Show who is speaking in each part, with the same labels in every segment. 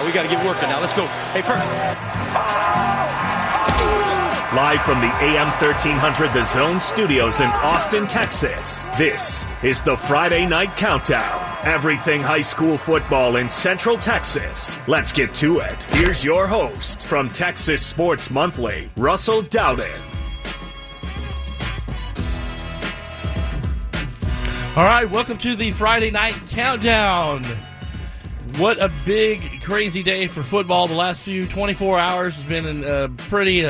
Speaker 1: We got to get working now. Let's go. Hey, Percy.
Speaker 2: Live from the AM 1300 The Zone studios in Austin, Texas, this is the Friday Night Countdown. Everything high school football in Central Texas. Let's get to it. Here's your host from Texas Sports Monthly, Russell Dowden.
Speaker 3: All right, welcome to the Friday Night Countdown. What a big, crazy day for football. The last 24 hours has been pretty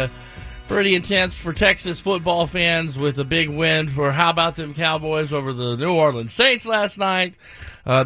Speaker 3: intense for Texas football fans with a big win for how about them Cowboys over the New Orleans Saints last night.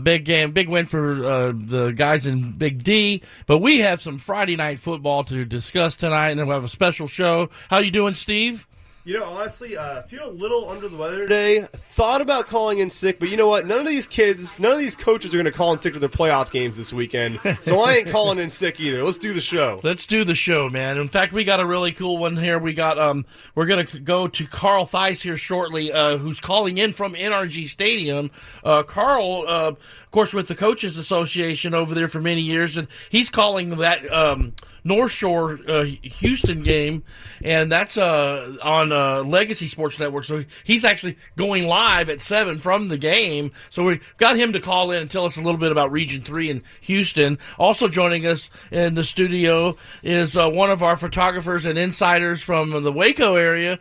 Speaker 3: Big game, big win for the guys in Big D. But we have some Friday night football to discuss tonight, and then we'll have a special show. How you doing, Steve?
Speaker 4: You know, honestly, feel a little under the weather today. Thought about calling in sick, but you know what? None of these coaches are going to call in sick to their playoff games this weekend, so I ain't calling in sick either. Let's do the show.
Speaker 3: Let's do the show, man. In fact, we got a really cool one here. We got we're going to go to Carl Theis here shortly, who's calling in from NRG Stadium. Carl, of course, with the Coaches Association over there for many years, and he's calling that North Shore Houston game, and that's on Legacy Sports Network. So he's actually going live at 7 from the game. So we got him to call in and tell us a little bit about Region 3 in Houston. Also joining us in the studio is one of our photographers and insiders from the Waco area.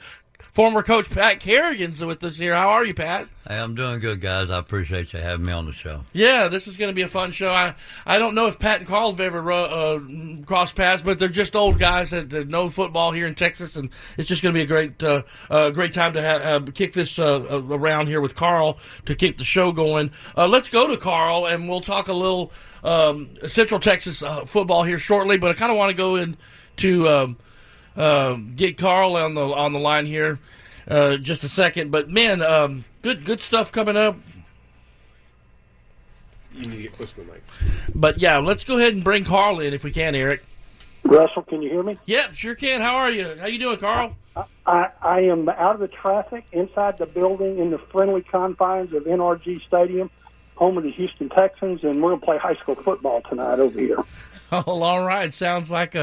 Speaker 3: Former coach Pat Kerrigan's with us here. How are you, Pat?
Speaker 5: Hey, I'm doing good, guys. I appreciate you having me on the show.
Speaker 3: Yeah, this is going to be a fun show. I don't know if Pat and Carl have ever crossed paths, but they're just old guys that know football here in Texas, and it's just going to be a great time to kick this around here with Carl to keep the show going. Let's go to Carl, and we'll talk a little Central Texas football here shortly, but I kind of want to go into get Carl on the line here just a second. But man, good stuff coming up.
Speaker 4: You need to get close to the mic.
Speaker 3: But yeah, let's go ahead and bring Carl in if we can, Eric.
Speaker 6: Russell, can you hear me?
Speaker 3: Yep, sure can. How are you? How you doing, Carl?
Speaker 6: I am out of the traffic, inside the building, in the friendly confines of NRG Stadium, home of the Houston Texans, and we're going to play high school football tonight over here.
Speaker 3: Oh, all right. Sounds like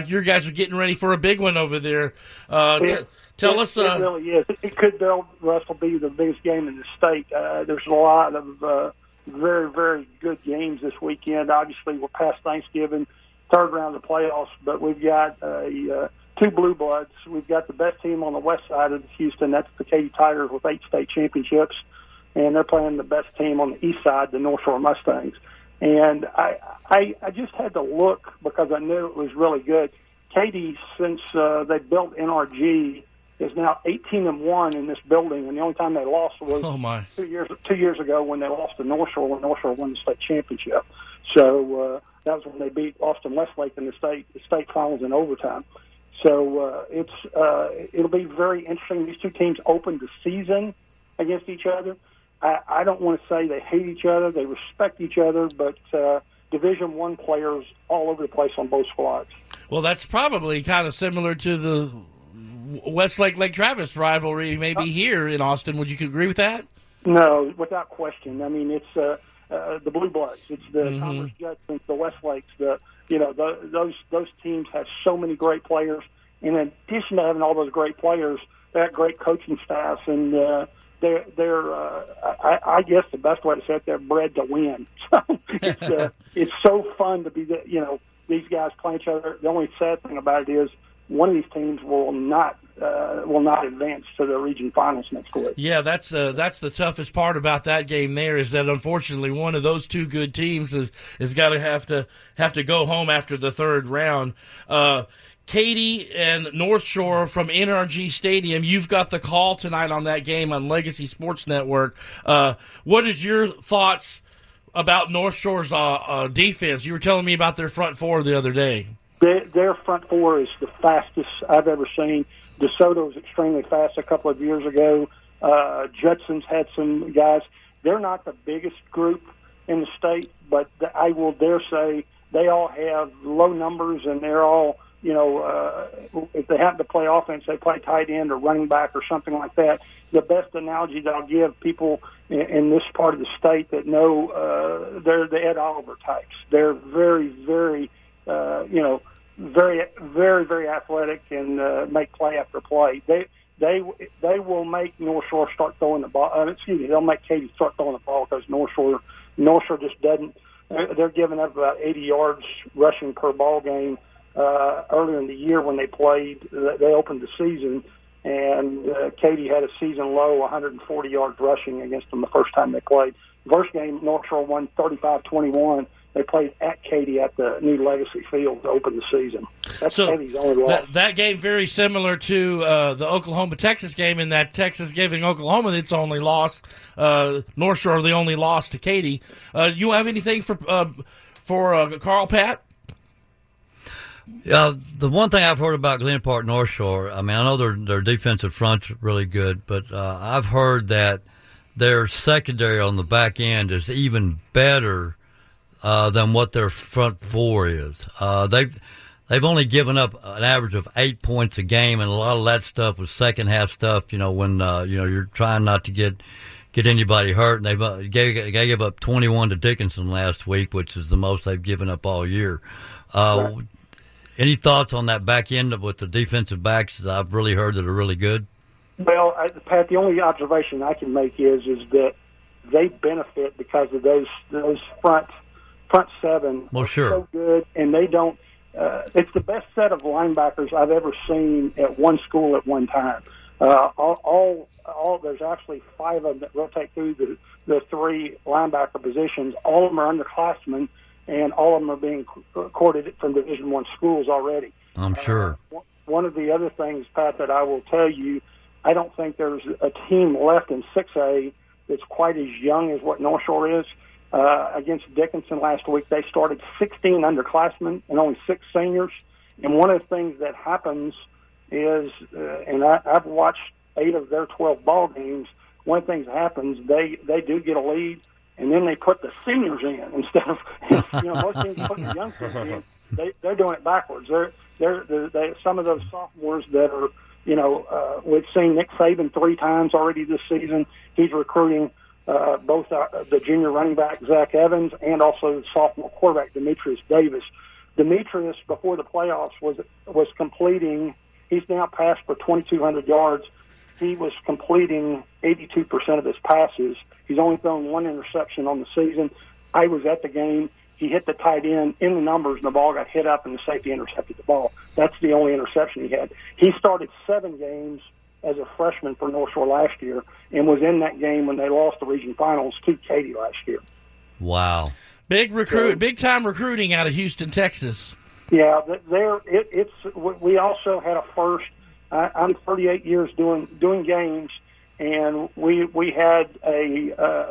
Speaker 3: your guys are getting ready for a big one over there. Tell us.
Speaker 6: It really is. It could, Russell, be the biggest game in the state. There's a lot of very, very good games this weekend. Obviously, we're past Thanksgiving, third round of the playoffs, but we've got two blue bloods. We've got the best team on the west side of Houston. That's the Katy Tigers with 8 state championships, and they're playing the best team on the east side, the North Shore Mustangs. And I just had to look because I knew it was really good. Katy, since they built NRG, is now 18-1 in this building, and the only time they lost was 2 years ago when they lost to North Shore when North Shore won the state championship. So that was when they beat Austin Westlake in the state finals in overtime. So it'll be very interesting. These two teams opened the season against each other. I don't want to say they hate each other. They respect each other, but Division I players all over the place on both squads.
Speaker 3: Well, that's probably kind of similar to the Westlake-Lake Travis rivalry maybe here in Austin. Would you agree with that?
Speaker 6: No, without question. I mean, it's the Blue Bloods. It's the Commerce Judsons, the Westlakes. Those teams have so many great players. In addition to having all those great players, they have great coaching staffs, and I guess the best way to say it, they're bred to win. So it's so fun to be these guys play each other. The only sad thing about it is one of these teams will not advance to the region finals next week.
Speaker 3: Yeah, that's the toughest part about that game. There is that unfortunately one of those two good teams is got to have to go home after the third round. Katy and North Shore from NRG Stadium, you've got the call tonight on that game on Legacy Sports Network. What is your thoughts about North Shore's defense? You were telling me about their front four the other day.
Speaker 6: Their front four is the fastest I've ever seen. DeSoto was extremely fast a couple of years ago. Judson's had some guys. They're not the biggest group in the state, but I will dare say they all have low numbers, and they're all, if they happen to play offense, they play tight end or running back or something like that. The best analogy that I'll give people in this part of the state that know, they're the Ed Oliver types. They're very, very very, very, very athletic and make play after play. They will make North Shore start throwing the ball. They'll make Katy start throwing the ball because North Shore just doesn't. They're giving up about 80 yards rushing per ball game. Earlier in the year when they played, they opened the season, and Katy had a season low 140 yards rushing against them the first time they played. The first game, North Shore won 35-21. They played at Katy at the new Legacy Field to open the season. That's Katy's only loss.
Speaker 3: That game very similar to the Oklahoma-Texas game, in that Texas giving Oklahoma its only loss. North Shore the only loss to Katy. You have anything for Carl, Pat?
Speaker 5: Yeah, the one thing I've heard about Glen Park North Shore, I mean, I know their defensive front's really good, but I've heard that their secondary on the back end is even better than what their front four is. They've only given up an average of 8 points a game, and a lot of that stuff was second half stuff. When you're trying not to get anybody hurt, and they gave up 21 to Dickinson last week, which is the most they've given up all year. Right. Any thoughts on that back end with the defensive backs? I've really heard that are really good.
Speaker 6: Well, Pat, the only observation I can make is that they benefit because of those front seven.
Speaker 5: Well, sure.
Speaker 6: So good, and they don't. It's the best set of linebackers I've ever seen at one school at one time. There's actually 5 of them that rotate through the 3 linebacker positions. All of them are underclassmen, and all of them are being courted from Division I schools already.
Speaker 5: I'm sure.
Speaker 6: One of the other things, Pat, that I will tell you, I don't think there's a team left in 6A that's quite as young as what North Shore is. Against Dickinson last week, they started 16 underclassmen and only 6 seniors. And one of the things that happens is, and I've watched 8 of their 12 ball games, one of the things that happens, they do get a lead, and then they put the seniors in instead of, most teams put the youngsters in. They're doing it backwards. They're some of those sophomores that are, we've seen Nick Saban 3 times already this season. He's recruiting both the junior running back, Zach Evans, and also the sophomore quarterback, Demetrius Davis. Demetrius, before the playoffs, was completing, he's now passed for 2,200 yards. He was completing 82% of his passes. He's only thrown 1 interception on the season. I was at the game. He hit the tight end in the numbers, and the ball got hit up, and the safety intercepted the ball. That's the only interception he had. He started 7 games as a freshman for North Shore last year and was in that game when they lost the region finals to Katy last year.
Speaker 5: Wow.
Speaker 3: Big time recruiting out of Houston, Texas.
Speaker 6: Yeah, we also had a first. I'm 38 years doing games, and we had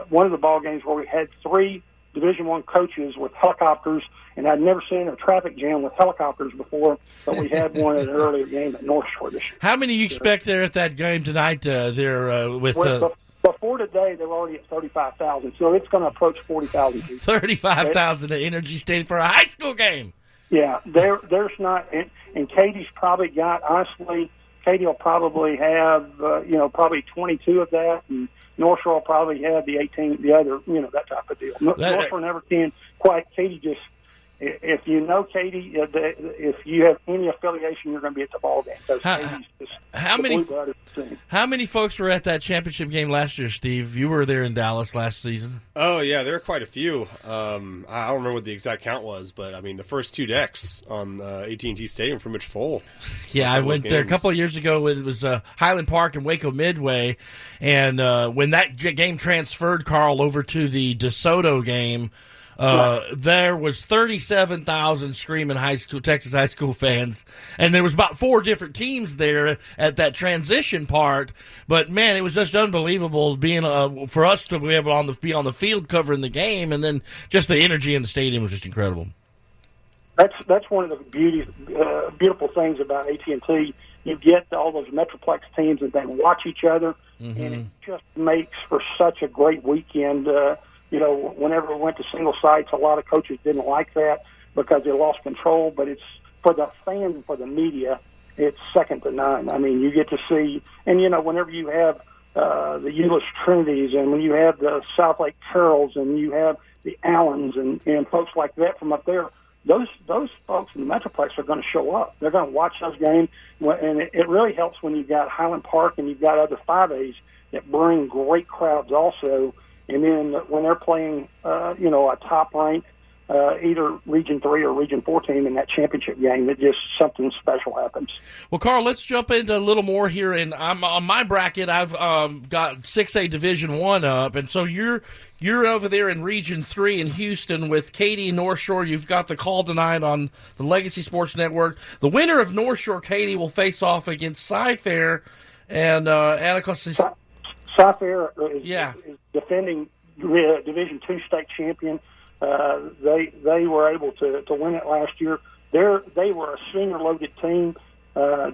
Speaker 6: one of the ball games where we had 3 Division I coaches with helicopters, and I'd never seen a traffic jam with helicopters before, but we had one at an earlier game at North Shore this year.
Speaker 3: How many do you expect there at that game tonight?
Speaker 6: Before today, they're already at 35,000, so it's going to approach 40,000 people.
Speaker 3: 35,000 at Energy Stadium for a high school game.
Speaker 6: Yeah, there's not, and Katy's probably got, honestly, Katy will probably have, probably 22 of that, and North Shore will probably have the 18, the other, that type of deal. North Shore never can quite. Katy just, if you know Katy, if you have any affiliation, you're going to be at the ball game.
Speaker 3: How many folks were at that championship game last year, Steve? You were there in Dallas last season.
Speaker 4: Oh, yeah, there were quite a few. I don't remember what the exact count was, but, I mean, the first 2 decks on AT&T Stadium were pretty much full.
Speaker 3: Yeah, I went there a couple of years ago. It was Highland Park and Waco Midway, and when that game transferred, Carl, over to the DeSoto game, there was 37,000 screaming Texas high school fans, and there was about 4 different teams there at that transition part. But man, it was just unbelievable being for us to be able to be on the field covering the game, and then just the energy in the stadium was just incredible.
Speaker 6: That's one of the beautiful things about AT&T. You get all those Metroplex teams, and they watch each other, and it just makes for such a great weekend. Whenever we went to single sites, a lot of coaches didn't like that because they lost control, but it's for the fans and for the media, it's second to none. I mean, you get to see, and whenever you have the Euless Trinities, and when you have the South Lake Carrolls, and you have the Allens and folks like that from up there, those folks in the Metroplex are going to show up. They're going to watch those games, and it really helps when you've got Highland Park and you've got other 5As that bring great crowds also. And then when they're playing, a top-ranked either Region 3 or Region 4 team in that championship game, that just something special happens.
Speaker 3: Well, Carl, let's jump into a little more here. And I'm on my bracket. I've got 6A Division 1 up, and so you're over there in Region 3 in Houston with Katy North Shore. You've got the call tonight on the Legacy Sports Network. The winner of North Shore Katy will face off against Cy-Fair and Anacostia.
Speaker 6: Cy-Fair is defending Division 2 state champion. They were able to win it last year. They were a senior-loaded team,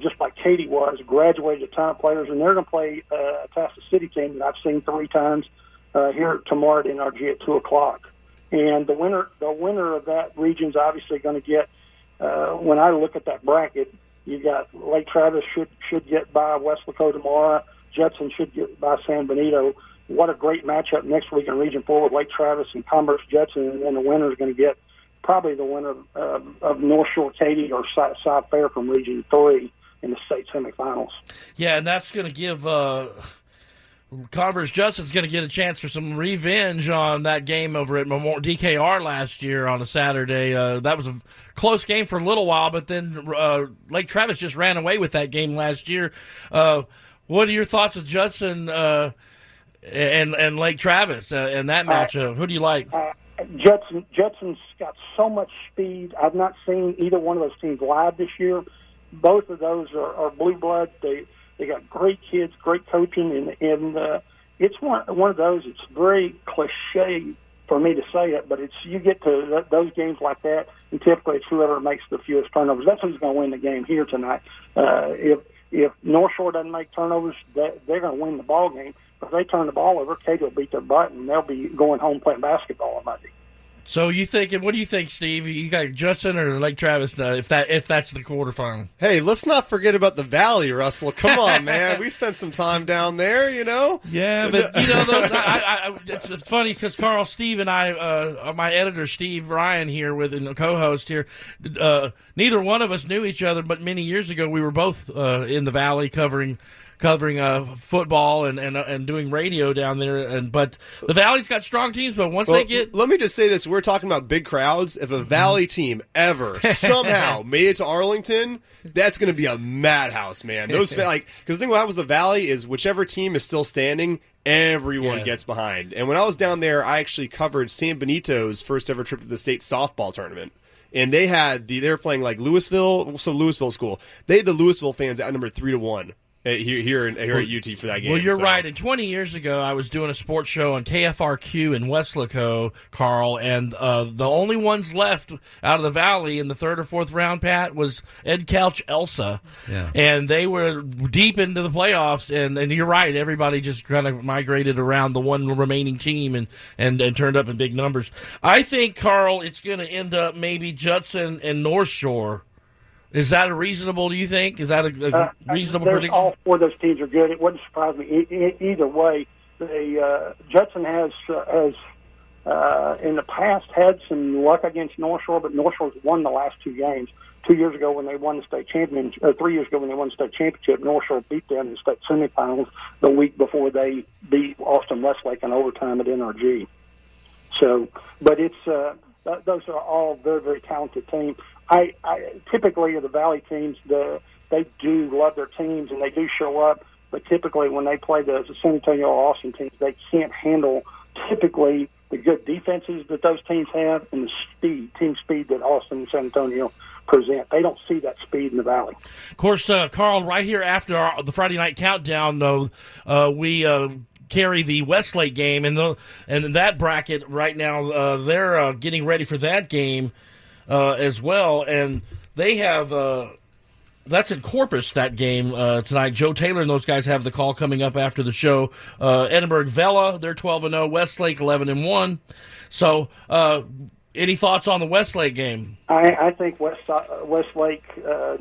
Speaker 6: just like Katy was, graduated talent players, and they're going to play a Tasta City team that I've seen 3 times here tomorrow at NRG at 2:00. And the winner of that region is obviously going to get. When I look at that bracket, you got Lake Travis should get by West Lakota Mara. Judson should get by San Benito. What a great matchup next week in Region 4 with Lake Travis and Commerce Judson, and the winner is going to get probably the winner of North Shore Katy or Cy-Fair from Region 3 in the state semifinals.
Speaker 3: Yeah, and that's going to give Converse Judson's going to get a chance for some revenge on that game over at DKR last year on a Saturday. That was a close game for a little while, but then Lake Travis just ran away with that game last year. What are your thoughts of Judson and Lake Travis and that matchup? Who do you like?
Speaker 6: Judson's got so much speed. I've not seen either one of those teams live this year. Both of those are blue blood. They got great kids, great coaching, and it's one of those. It's very cliche for me to say it, but you get to those games like that, and typically it's whoever makes the fewest turnovers. That's who's going to win the game here tonight. If North Shore doesn't make turnovers, they're going to win the ball game. If they turn the ball over, Katy will beat their butt, and they'll be going home playing basketball on Monday.
Speaker 3: So what do you think, Steve? You got Judson or Lake Travis if that's the quarterfinal?
Speaker 4: Hey, let's not forget about the Valley, Russell. Come on, man. We spent some time down there,
Speaker 3: Yeah, but it's funny because Carl, Steve, and I, my editor Steve Ryan here with a co-host here, neither one of us knew each other, but many years ago we were both in the Valley covering football and doing radio down there, but the Valley's got strong teams. But once they get,
Speaker 4: let me just say this: we're talking about big crowds. If a Valley team ever somehow made it to Arlington, that's going to be a madhouse, man. Because the thing what happens with the Valley is whichever team is still standing, everyone gets behind. And when I was down there, I actually covered San Benito's first ever trip to the state softball tournament. And they were playing like Louisville, so Louisville school. They had the Louisville fans outnumbered 3-1. Here at UT for that game.
Speaker 3: Well, you're right. And 20 years ago, I was doing a sports show on KFRQ in Weslaco, Carl, and the only ones left out of the Valley in the third or fourth round, Pat, was Ed Couch Elsa.
Speaker 5: Yeah.
Speaker 3: And they were deep into the playoffs, and you're right, everybody just kind of migrated around the one remaining team and turned up in big numbers. I think, Carl, it's going to end up maybe Judson and North Shore. Is that reasonable, do you think? Is that a reasonable prediction?
Speaker 6: All 4 of those teams are good. It wouldn't surprise me either way. Judson has in the past had some luck against North Shore, but North Shore's won the last 2 games. 2 years ago when they won the state championship, or 3 years ago when they won the state championship, North Shore beat them in the state semifinals the week before they beat Austin Westlake in overtime at NRG. So, but it's those are all very, very talented teams. I typically the Valley teams, they do love their teams and they do show up, but typically when they play the San Antonio or Austin teams, they can't handle typically the good defenses that those teams have and the team speed that Austin and San Antonio present. They don't see that speed in the Valley.
Speaker 3: Of course, Carl, right here after the Friday night countdown, though, we carry the Westlake game, and in that bracket right now, they're getting ready for that game as well, and they have that's in Corpus, that game tonight. Joe Taylor and those guys have the call coming up after the show. Edinburgh Vela, they're 12-0. Westlake 11-1. So, any thoughts on the Westlake game?
Speaker 6: I think Westlake,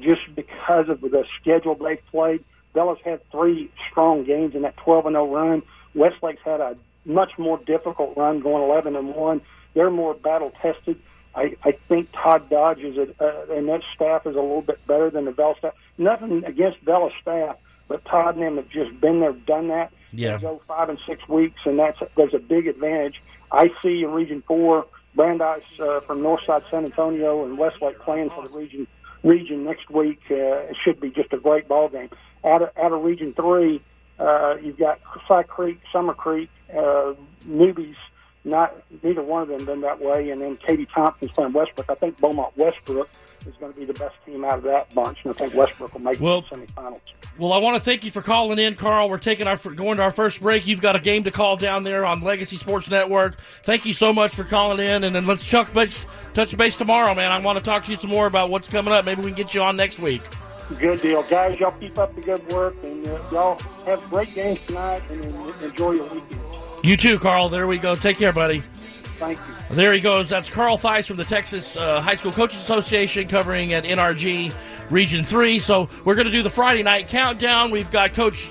Speaker 6: just because of the schedule they've played, Vela's had 3 strong games in that 12-0 run. Westlake's had a much more difficult run, going 11-1. They're more battle tested. I think Todd Dodge and that staff is a little bit better than the Vela staff. Nothing against Vela staff, but Todd and them have just been there, done that.
Speaker 3: Yeah.
Speaker 6: They go 5 and 6 weeks, and there's a big advantage. I see in Region 4, Brandeis from Northside San Antonio and Westlake playing for the region next week. It should be just a great ball game. Out of Region 3, you've got Cy Creek, Summer Creek, newbies. Neither one of them been that way, and then Katie Thompson's playing Westbrook. I think Beaumont Westbrook is going to be the best team out of that bunch, and I think Westbrook will make the semifinals.
Speaker 3: Well, I want to thank you for calling in, Carl. We're going to our first break. You've got a game to call down there on Legacy Sports Network. Thank you so much for calling in, and then let's touch base tomorrow, man. I want to talk to you some more about what's coming up. Maybe we can get you on next week.
Speaker 6: Good deal. Guys, y'all keep up the good work, and y'all have great games tonight, and enjoy your weekend.
Speaker 3: You too, Carl. There we go. Take care, buddy.
Speaker 6: Thank you.
Speaker 3: There he goes. That's Carl Theis from the Texas High School Coaches Association covering at NRG Region 3. So we're going to do the Friday night countdown. We've got Coach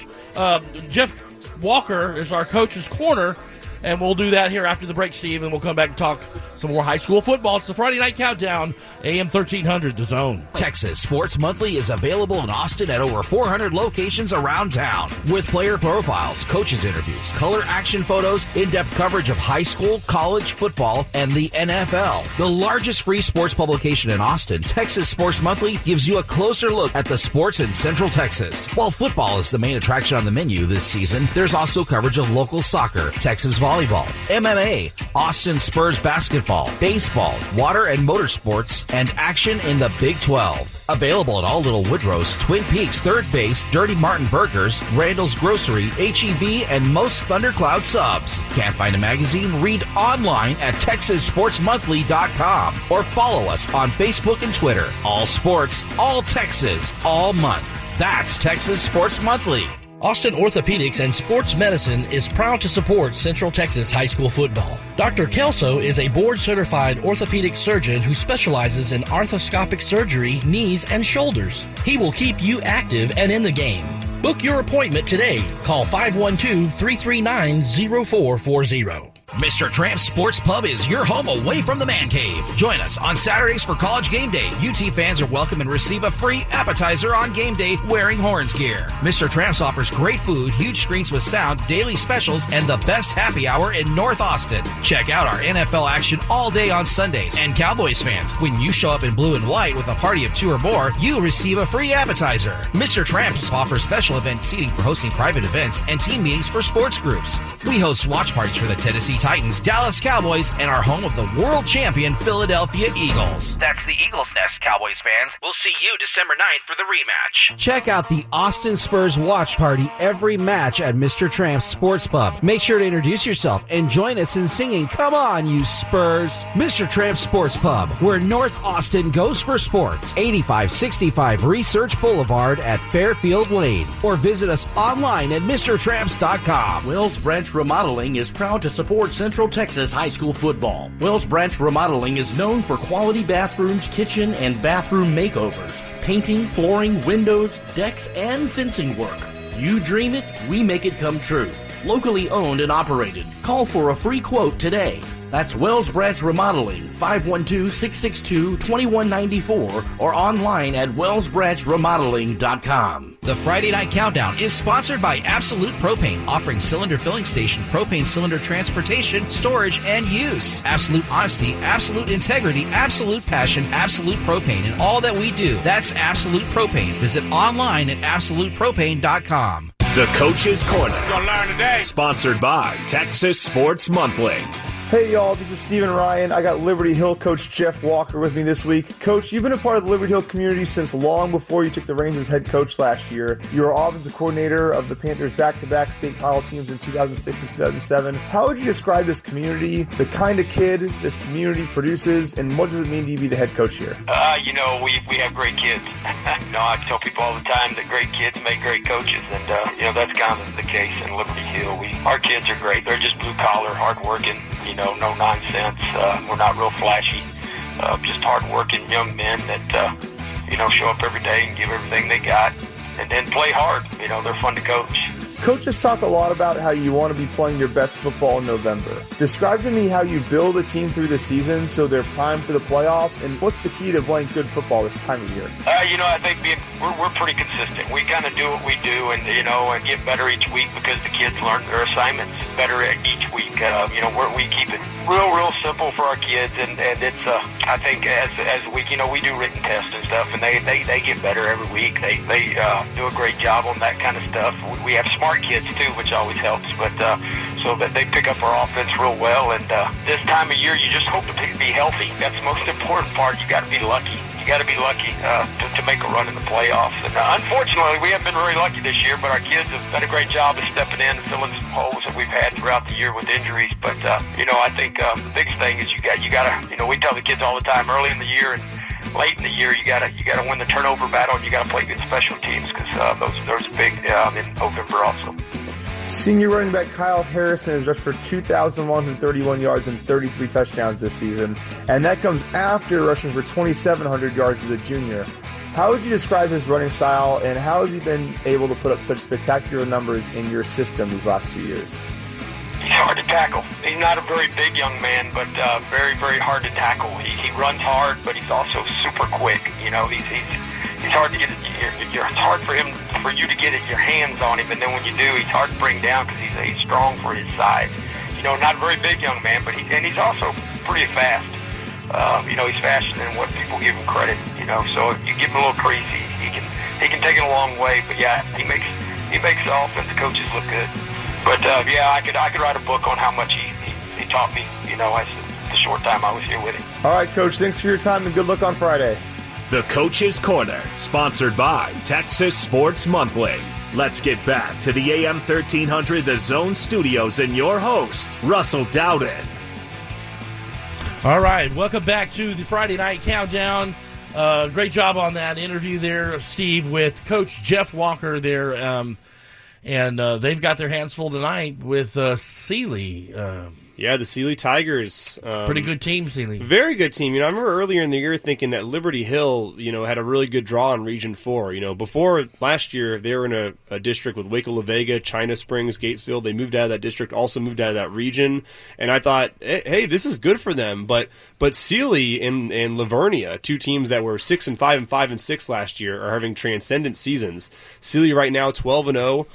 Speaker 3: Jeff Walker is our coach's corner, and we'll do that here after the break, Steve, and we'll come back and talk some more high school football. It's the Friday night countdown, AM 1300, The Zone.
Speaker 7: Texas Sports Monthly is available in Austin at over 400 locations around town. With player profiles, coaches interviews, color action photos, in-depth coverage of high school, college, football, and the NFL. The largest free sports publication in Austin, Texas Sports Monthly gives you a closer look at the sports in Central Texas. While football is the main attraction on the menu this season, there's also coverage of local soccer, Texas volleyball, MMA, Austin Spurs basketball, baseball, water and motorsports, and action in the Big 12. Available at all Little Woodrow's, Twin Peaks, Third Base, Dirty Martin Burgers, Randall's Grocery, H-E-B, and most Thundercloud subs. Can't find a magazine? Read online at TexasSportsMonthly.com or follow us on Facebook and Twitter. All sports, all Texas, all month. That's Texas Sports Monthly.
Speaker 3: Austin Orthopedics and Sports Medicine is proud to support Central Texas high school football. Dr. Kelso is a board-certified orthopedic surgeon who specializes in arthroscopic surgery, knees, and shoulders. He will keep you active and in the game. Book your appointment today. Call 512-339-0440.
Speaker 7: Mr. Tramp's Sports Pub is your home away from the man cave. Join us on Saturdays for College Game Day. UT fans are welcome and receive a free appetizer on game day wearing Horns gear. Mr. Tramp's offers great food, huge screens with sound, daily specials, and the best happy hour in North Austin. Check out our NFL action all day on Sundays. And Cowboys fans, when you show up in blue and white with a party of 2 or more, you receive a free appetizer. Mr. Tramp's offers special event seating for hosting private events and team meetings for sports groups. We host watch parties for the Tennessee Titans, Dallas Cowboys, and our home of the world champion Philadelphia Eagles.
Speaker 8: That's the Eagles Nest, Cowboys fans. We'll see you December 9th for the rematch.
Speaker 9: Check out the Austin Spurs watch party every match at Mr. Tramp's Sports Pub. Make sure to introduce yourself and join us in singing "Come On, You Spurs." Mr. Tramp's Sports Pub, where North Austin goes for sports. 8565 Research Boulevard at Fairfield Lane. Or visit us online at MrTramps.com.
Speaker 3: Wells Branch Remodeling is proud to support Central Texas high school football. Wells Branch Remodeling is known for quality bathrooms, kitchen, and bathroom makeovers, painting, flooring, windows, decks, and fencing work. You dream it, we make it come true. Locally owned and operated. Call for a free quote today. That's Wells Branch Remodeling, 512-662-2194, or online at wellsbranchremodeling.com.
Speaker 7: The Friday Night Countdown is sponsored by Absolute Propane, offering cylinder filling station, propane cylinder transportation, storage, and use. Absolute honesty, absolute integrity, absolute passion, Absolute Propane in all that we do. That's Absolute Propane. Visit online at absolutepropane.com.
Speaker 2: The Coach's Corner.
Speaker 1: You're gonna learn today.
Speaker 2: Sponsored by Texas Sports Monthly.
Speaker 10: Hey y'all, this is Steven Ryan. I got Liberty Hill coach Jeff Walker with me this week. Coach, you've been a part of the Liberty Hill community since long before you took the reins as head coach last year. You were offensive coordinator of the Panthers' back-to-back state title teams in 2006 and 2007. How would you describe this community, the kind of kid this community produces, and what does it mean to you to be the head coach here?
Speaker 11: We have great kids. I tell people all the time that great kids make great coaches, and that's kind of the case in Liberty Hill. Our kids are great. They're just blue-collar, hard-working, no nonsense. We're not real flashy. Just hard-working young men that, show up every day and give everything they got and then play hard. They're fun to coach.
Speaker 10: Coaches talk a lot about how you want to be playing your best football in November. Describe to me how you build a team through the season so they're primed for the playoffs, and what's the key to playing good football this time of year?
Speaker 11: I think we're pretty consistent. We kind of do what we do, and and get better each week because the kids learn their assignments better each week. We keep it real simple for our kids, and it's I think as a week, we do written tests and stuff, and they get better every week. They do a great job on that kind of stuff. We have smart kids too, which always helps, but so that they pick up our offense real well. And this time of year, you just hope to be healthy. That's the most important part. You got to be lucky. You got to be lucky to make a run in the playoffs. And unfortunately, we haven't been very lucky this year, but our kids have done a great job of stepping in and filling some holes that we've had throughout the year with injuries. But I think the biggest thing is you got to we tell the kids all the time, early in the year and late in the year, you got to win the turnover battle, and you got to play good special teams because those are big in November also.
Speaker 10: Senior running back Kyle Harrison has rushed for 2,131 yards and 33 touchdowns this season, and that comes after rushing for 2,700 yards as a junior. How would you describe his running style, and how has he been able to put up such spectacular numbers in your system these last 2 years?
Speaker 11: He's hard to tackle. He's not a very big young man, but very, very hard to tackle. He runs hard, but he's also super quick. He's hard to get. It's hard for you to get your hands on him, and then when you do, he's hard to bring down because he's strong for his size. Not a very big young man, but he's also pretty fast. He's faster than what people give him credit. So if you give him a little crease, he can take it a long way. But yeah, he makes the offensive coaches look good. But I could write a book on how much he taught me. As the short time I was here with him.
Speaker 10: All right, Coach. Thanks for your time and good luck on Friday.
Speaker 2: The Coach's Corner, sponsored by Texas Sports Monthly. Let's get back to the AM 1300 The Zone Studios and your host, Russell Dowden.
Speaker 3: All right, welcome back to the Friday Night Countdown. Great job on that interview there, Steve, with Coach Jeff Walker there. And they've got their hands full tonight with Sealy.
Speaker 4: Yeah, the Sealy Tigers.
Speaker 3: Pretty good team, Sealy.
Speaker 4: Very good team. I remember earlier in the year thinking that Liberty Hill, had a really good draw in Region 4. Before last year, they were in a district with Waco La Vega, China Springs, Gatesville. They moved out of that district, also moved out of that region. And I thought, hey, this is good for them. But Sealy and Livernia, two teams that were 6-5 and 5-6 last year, are having transcendent seasons. Sealy right now 12-0.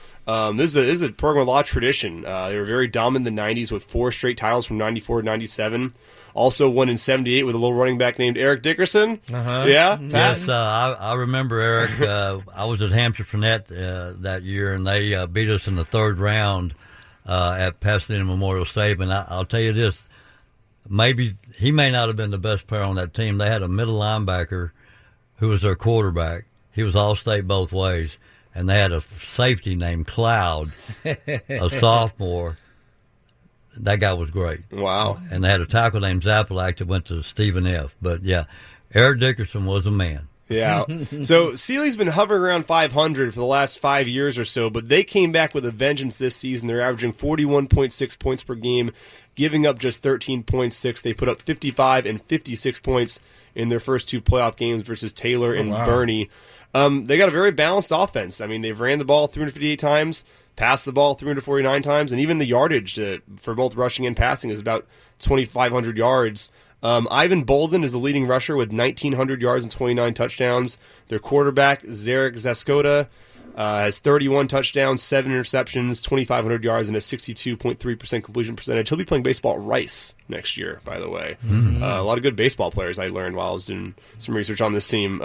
Speaker 4: This is a program with a lot of tradition. They were very dominant in the 90s with 4 straight titles from 94 to 97. Also won in 78 with a little running back named Eric Dickerson.
Speaker 3: Uh-huh.
Speaker 4: Yeah?
Speaker 5: Yes, I remember Eric. I was at Hampshire Fournette that year, and they beat us in the third round at Pasadena Memorial Stadium. And I'll tell you this, maybe he may not have been the best player on that team. They had a middle linebacker who was their quarterback. He was all-state both ways. And they had a safety named Cloud, a sophomore. That guy was great.
Speaker 4: Wow.
Speaker 5: And they had a tackle named Zappalak that went to Stephen F. But, yeah, Eric Dickerson was a man.
Speaker 4: Yeah. So Sealy's been hovering around 500 for the last 5 years or so, but they came back with a vengeance this season. They're averaging 41.6 points per game, giving up just 13.6. They put up 55 and 56 points in their first 2 playoff games versus Taylor and Bernie. They got a very balanced offense. They've ran the ball 358 times, passed the ball 349 times, and even the yardage for both rushing and passing is about 2,500 yards. Ivan Bolden is the leading rusher with 1,900 yards and 29 touchdowns. Their quarterback, Zarek Zaskota, has 31 touchdowns, 7 interceptions, 2,500 yards, and a 62.3% completion percentage. He'll be playing baseball at Rice next year, by the way. Mm-hmm. A lot of good baseball players I learned while I was doing some research on this team.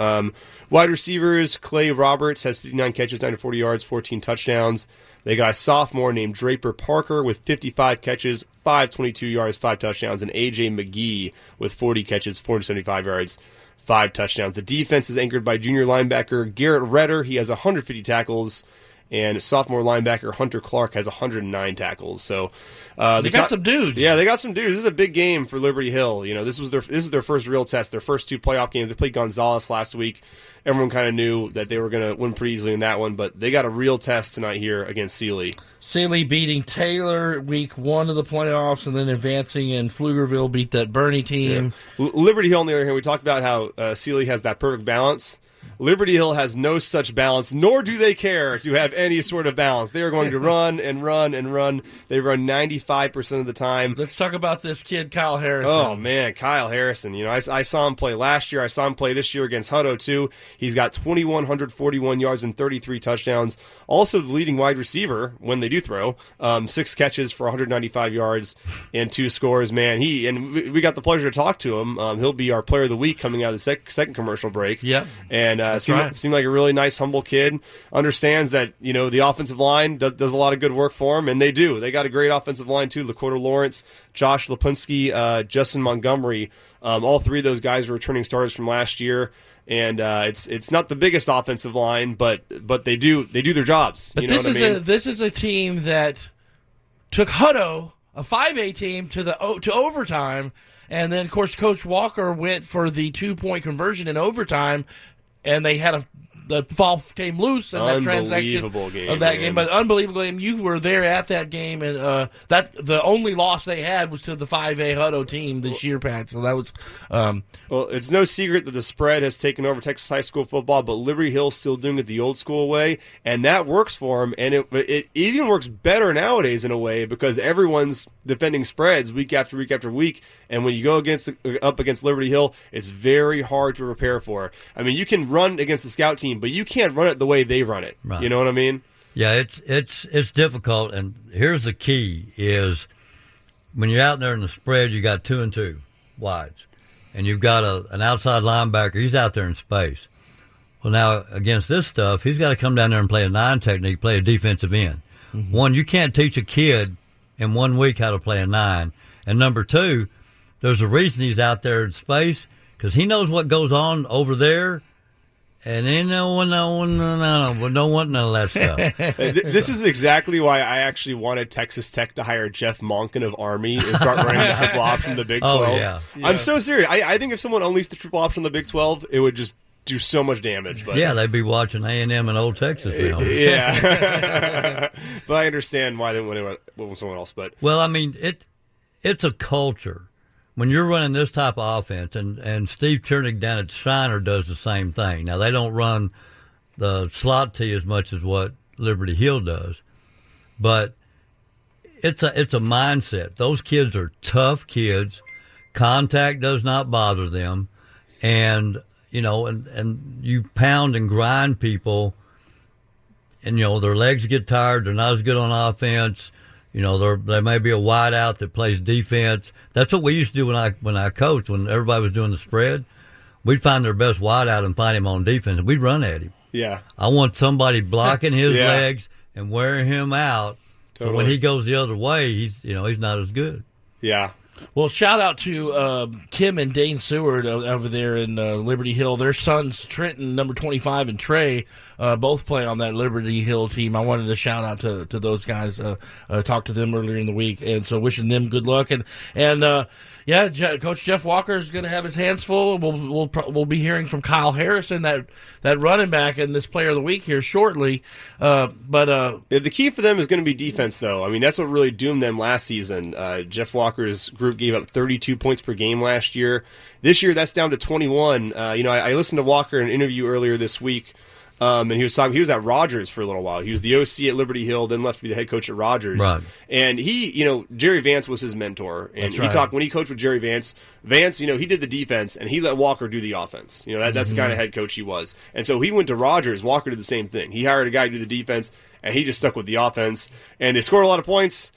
Speaker 4: Wide receivers, Clay Roberts has 59 catches, 940 yards, 14 touchdowns. They got a sophomore named Draper Parker with 55 catches, 522 yards, 5 touchdowns, and A.J. McGee with 40 catches, 475 yards, 5 touchdowns. The defense is anchored by junior linebacker Garrett Redder. He has 150 tackles, and sophomore linebacker Hunter Clark has 109 tackles. So
Speaker 3: they got some dudes.
Speaker 4: Yeah, they got some dudes. This is a big game for Liberty Hill. This is their first real test. Their first 2 playoff games. They played Gonzales last week. Everyone kind of knew that they were going to win pretty easily in that one, but they got a real test tonight here against Sealy.
Speaker 3: Sealy beating Taylor week 1 of the playoffs and then advancing, and Pflugerville beat that Bernie team.
Speaker 4: Yeah. Liberty Hill, on the other hand, we talked about how Sealy has that perfect balance. Liberty Hill has no such balance, nor do they care to have any sort of balance. They are going to run and run and run. They run 95% of the time.
Speaker 3: Let's talk about this kid, Kyle Harrison.
Speaker 4: Oh, man, Kyle Harrison. You know, I saw him play last year. I saw him play this year against Hutto, too. He's got 2,141 yards and 33 touchdowns. Also the leading wide receiver when they do throw. 6 catches for 195 yards and 2 scores. Man, we got the pleasure to talk to him. He'll be our player of the week coming out of the second commercial break.
Speaker 3: Yeah.
Speaker 4: And seemed like a really nice, humble kid. Understands that, you know, the offensive line does a lot of good work for him, and they do. They got a great offensive line, too. Lakota Lawrence, Josh Lipinski, Justin Montgomery. All 3 of those guys are returning starters from last year. And it's not the biggest offensive line, but they do their jobs.
Speaker 3: But
Speaker 4: you know
Speaker 3: this is a team that took Hutto, a 5A team, to overtime. And then, of course, Coach Walker went for the 2-point conversion in overtime, and they had the ball came loose in that transaction of that game. But unbelievable game. You were there at that game, and that the only loss they had was to the 5A Hutto team this year, Pat. So that was
Speaker 4: well, it's no secret that the spread has taken over Texas high school football, but Liberty Hill's still doing it the old school way, and that works for them. And it even works better nowadays in a way because everyone's defending spreads week after week after week. And when you go up against Liberty Hill, it's very hard to prepare for. I mean, you can run against the scout team, but you can't run it the way they run it.
Speaker 5: Right.
Speaker 4: You know what I mean?
Speaker 5: Yeah, it's difficult. And here's the key: is when you're out there in the spread, you got 2 and 2 wides, and you've got an outside linebacker. He's out there in space. Well, now against this stuff, he's got to come down there and play a 9 technique, play a defensive end. Mm-hmm. One, you can't teach a kid in 1 week how to play a 9, and number 2. There's a reason he's out there in space because he knows what goes on over there, and they don't want none of that stuff.
Speaker 4: This is exactly why I actually wanted Texas Tech to hire Jeff Monken of Army and start running the triple option in the Big 12.
Speaker 5: Oh, yeah.
Speaker 4: I'm so serious. I think if someone unleashed the triple option in the Big 12, it would just do so much damage. But
Speaker 5: yeah, they'd be watching A&M and Old Texas now.
Speaker 4: Yeah. But I understand why they went with someone else. But
Speaker 5: well, I mean, it's a culture. When you're running this type of offense, and Steve Chernick down at Shiner does the same thing. Now, they don't run the slot tee as much as what Liberty Hill does, but it's a mindset. Those kids are tough kids. Contact does not bother them, and you know, and you pound and grind people, and you know their legs get tired. They're not as good on offense. You know, there may be a wide out that plays defense. That's what we used to do when I coached. When everybody was doing the spread, we'd find their best wide out and find him on defense, and we'd run at him.
Speaker 4: Yeah.
Speaker 5: I want somebody blocking his legs and wearing him out.
Speaker 4: Totally.
Speaker 5: So when he goes the other way, he's not as good.
Speaker 4: Yeah.
Speaker 3: Well, shout out to Kim and Dane Seward over there in Liberty Hill. Their sons, Trenton, number 25, and Trey, both play on that Liberty Hill team. I wanted to shout out to those guys. Talked to them earlier in the week, and so wishing them good luck. And Coach Jeff Walker is going to have his hands full. We'll be hearing from Kyle Harrison, that running back, and this player of the week here shortly.
Speaker 4: The key for them is going to be defense, though. I mean, that's what really doomed them last season. Jeff Walker's group gave up 32 points per game last year. This year, that's down to 21. I listened to Walker in an interview earlier this week. And he was at Rogers for a little while. He was the OC at Liberty Hill, then left to be the head coach at Rogers.
Speaker 5: Right.
Speaker 4: And Jerry Vance was his mentor. And when he coached with Jerry Vance, he did the defense and he let Walker do the offense. That's the kind of head coach he was. And so he went to Rogers. Walker did the same thing. He hired a guy to do the defense, and he just stuck with the offense. And they scored a lot of points,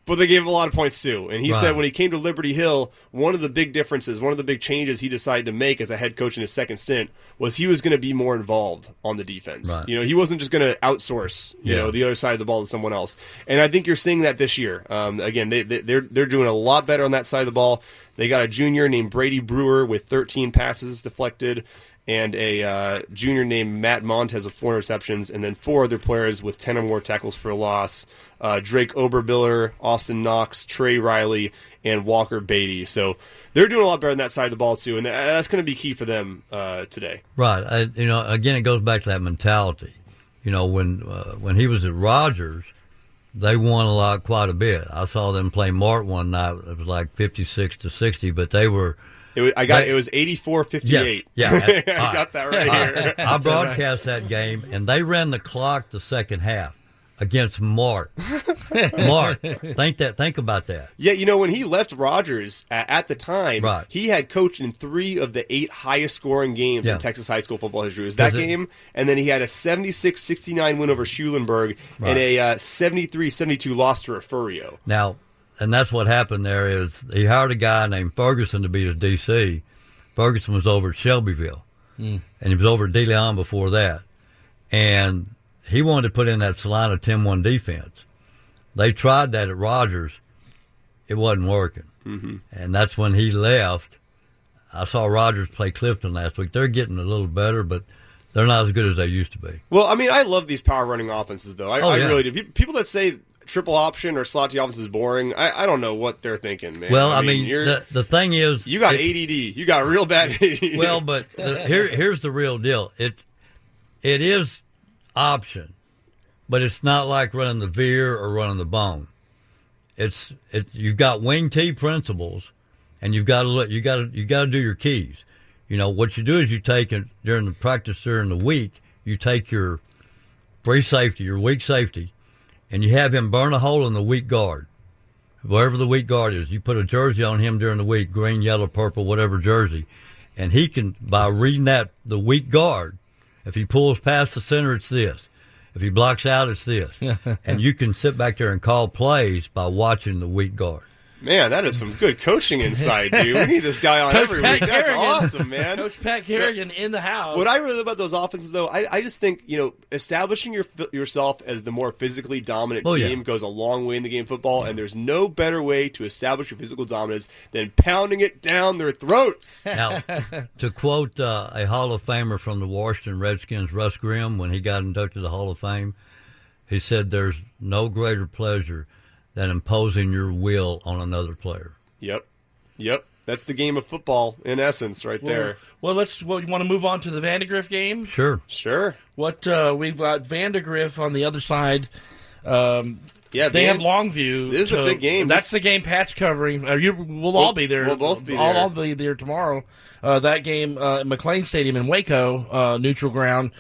Speaker 4: but they gave him a lot of points too. And he said when he came to Liberty Hill, one of the big differences, one of the big changes he decided to make as a head coach in his second stint was he was going to be more involved on the defense.
Speaker 5: Right.
Speaker 4: He wasn't just going to outsource, the other side of the ball to someone else. And I think you're seeing that this year. Again, they're doing a lot better on that side of the ball. They got a junior named Brady Brewer with 13 passes deflected, and a junior named Matt Montez with 4 interceptions, and then 4 other players with 10 or more tackles for a loss. Drake Oberbiller, Austin Knox, Trey Riley, and Walker Beatty. So they're doing a lot better on that side of the ball, too, and that's going to be key for them today.
Speaker 5: Right. Again, it goes back to that mentality. When he was at Rogers, they won quite a bit. I saw them play Mart one night. It was like 56-60, but they were
Speaker 4: It was 84-58.
Speaker 5: Yes, yeah.
Speaker 4: I got that right here.
Speaker 5: I broadcast that game, and they ran the clock the second half against Mark. Mark, think about that.
Speaker 4: Yeah, when he left Rogers at the time,
Speaker 5: right,
Speaker 4: he had coached in 3 of the 8 highest scoring games in Texas high school football history. It was that game, and then he had a 76-69 win over Schulenburg and a 73-72 loss to Refurio.
Speaker 5: Now, and that's what happened there is he hired a guy named Ferguson to be his DC. Ferguson was over at Shelbyville, and he was over at De Leon before that. And he wanted to put in that Salina 10-1 defense. They tried that at Rogers. It wasn't working. Mm-hmm. And that's when he left. I saw Rogers play Clifton last week. They're getting a little better, but they're not as good as they used to be.
Speaker 4: Well, I mean, I love these power running offenses, though. I really do. People that say triple option or slot T offense is boring, I don't know what they're thinking, man.
Speaker 5: Well, I mean the thing is...
Speaker 4: You got ADD. You got real bad ADD.
Speaker 5: Well, but here's the real deal. It is option, but it's not like running the veer or running the bone. You've got wing T principles, and you got to do your keys. What you do is you take it during the practice during the week. You take your free safety, your weak safety, and you have him burn a hole in the weak guard, wherever the weak guard is. You put a jersey on him during the week, green, yellow, purple, whatever jersey, and he can, by reading the weak guard. If he pulls past the center, it's this. If he blocks out, it's this. And you can sit back there and call plays by watching the weak guard.
Speaker 4: Man, that is some good coaching insight, dude. We need this guy on
Speaker 3: Coach
Speaker 4: every
Speaker 3: Pat
Speaker 4: week. That's
Speaker 3: Kerrigan.
Speaker 4: awesome, man.
Speaker 3: Coach Pat Kerrigan in the house.
Speaker 4: What I really love about those offenses, though, I just think, establishing yourself as the more physically dominant team goes a long way in the game of football, and there's no better way to establish your physical dominance than pounding it down their throats.
Speaker 5: Now, to quote a Hall of Famer from the Washington Redskins, Russ Grimm, when he got inducted to the Hall of Fame, he said there's no greater pleasure than imposing your will on another player.
Speaker 4: Yep. That's the game of football in essence, right there.
Speaker 3: Well, you want to move on to the Vandegrift game?
Speaker 5: Sure.
Speaker 3: What we've got Vandegrift on the other side. They have Longview.
Speaker 4: This is a big game.
Speaker 3: That's the game Pat's covering. We'll all be there.
Speaker 4: We'll both be there.
Speaker 3: I'll be there tomorrow. That game at McLean Stadium in Waco, neutral ground.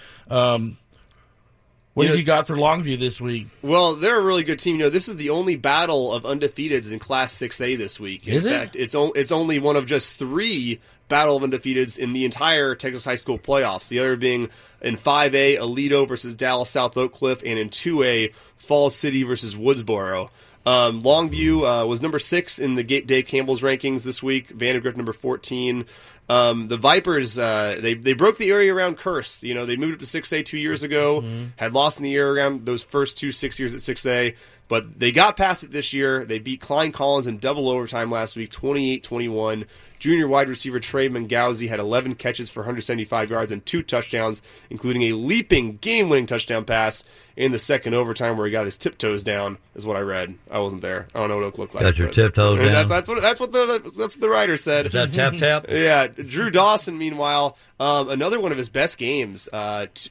Speaker 3: What have you got for Longview this week?
Speaker 4: Well, they're a really good team. This is the only battle of undefeateds in Class 6A this week. In fact, it's only one of just 3 battle of undefeateds in the entire Texas high school playoffs. The other being in 5A, Aledo versus Dallas South Oak Cliff, and in 2A, Falls City versus Woodsboro. Longview was number 6 in the Dave Campbell's rankings this week. Vandegrift number 14. The Vipers, they broke the area around curse. They moved up to 6A 2 years ago, had lost in the area around those first 6 years at 6A, but they got past it this year. They beat Klein Collins in double overtime last week, 28-21. Junior wide receiver Trey Mangauzi had 11 catches for 175 yards and 2 touchdowns, including a leaping game-winning touchdown pass in the second overtime where he got his tiptoes down, is what I read. I wasn't there. I don't know what it looked like.
Speaker 5: Got your tiptoes down?
Speaker 4: That's what the writer said.
Speaker 5: Is that tap-tap?
Speaker 4: Yeah. Drew Dawson, meanwhile, another one of his best games.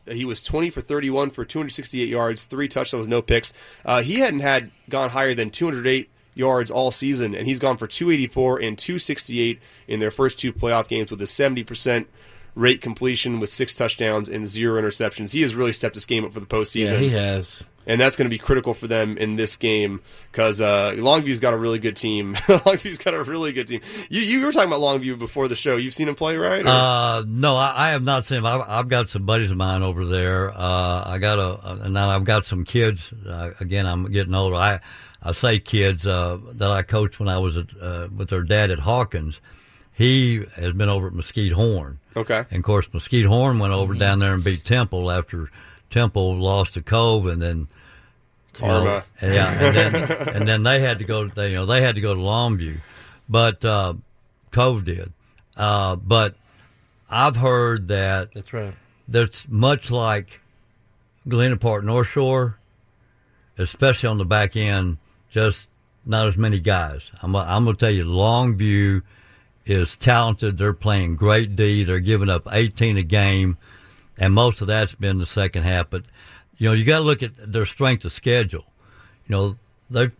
Speaker 4: He was 20 for 31 for 268 yards, 3 touchdowns, no picks. He hadn't gone higher than 208 yards all season, and he's gone for 284 and 268 in their first 2 playoff games with a 70% rate completion with 6 touchdowns and 0 interceptions. He has really stepped his game up for the postseason.
Speaker 3: Yeah, he has.
Speaker 4: And that's going to be critical for them in this game because Longview's got a really good team. Longview's got a really good team. You were talking about Longview before the show. You've seen him play, right?
Speaker 5: No, I have not seen him. I've got some buddies of mine over there. And now I've got some kids. Again, I'm getting older. I say kids that I coached when I was with their dad at Hawkins. He has been over at Mesquite Horn.
Speaker 4: Okay.
Speaker 5: And, of course, Mesquite Horn went over down there and beat Temple after Temple lost to Cove, and then
Speaker 4: Karma.
Speaker 5: And then they had to go. They had to go to Longview, but Cove did. But I've heard that's
Speaker 3: right.
Speaker 5: That's much like Galena Park North Shore, especially on the back end. Just not as many guys. I'm going to tell you, Longview is talented. They're playing great D. They're giving up 18 a game, and most of that's been the second half. But you got to look at their strength of schedule. They're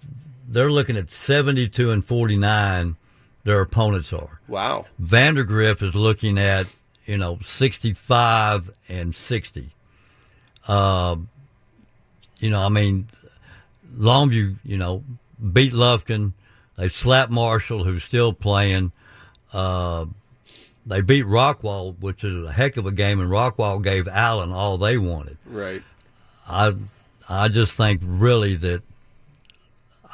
Speaker 5: looking at 72 and 49 their opponents are.
Speaker 4: Wow.
Speaker 5: Vandergrift is looking at, 65 and 60. Longview, beat Lufkin. They slapped Marshall, who's still playing. They beat Rockwall, which is a heck of a game, and Rockwall gave Allen all they wanted.
Speaker 4: Right.
Speaker 5: I just think really that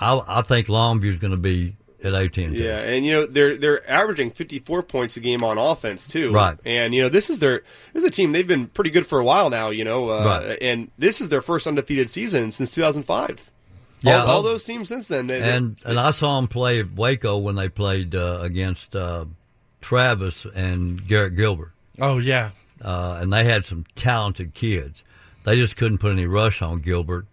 Speaker 5: I think Longview is going to be at A-10.
Speaker 4: Yeah, and they're averaging 54 points a game on offense too.
Speaker 5: Right.
Speaker 4: And this is a team, they've been pretty good for a while now.
Speaker 5: Right.
Speaker 4: And this is their first undefeated season since 2005.
Speaker 5: Yeah,
Speaker 4: all those teams since then.
Speaker 5: And I saw them play at Waco when they played against Travis and Garrett Gilbert.
Speaker 3: Oh yeah.
Speaker 5: And they had some talented kids. They just couldn't put any rush on Gilbert.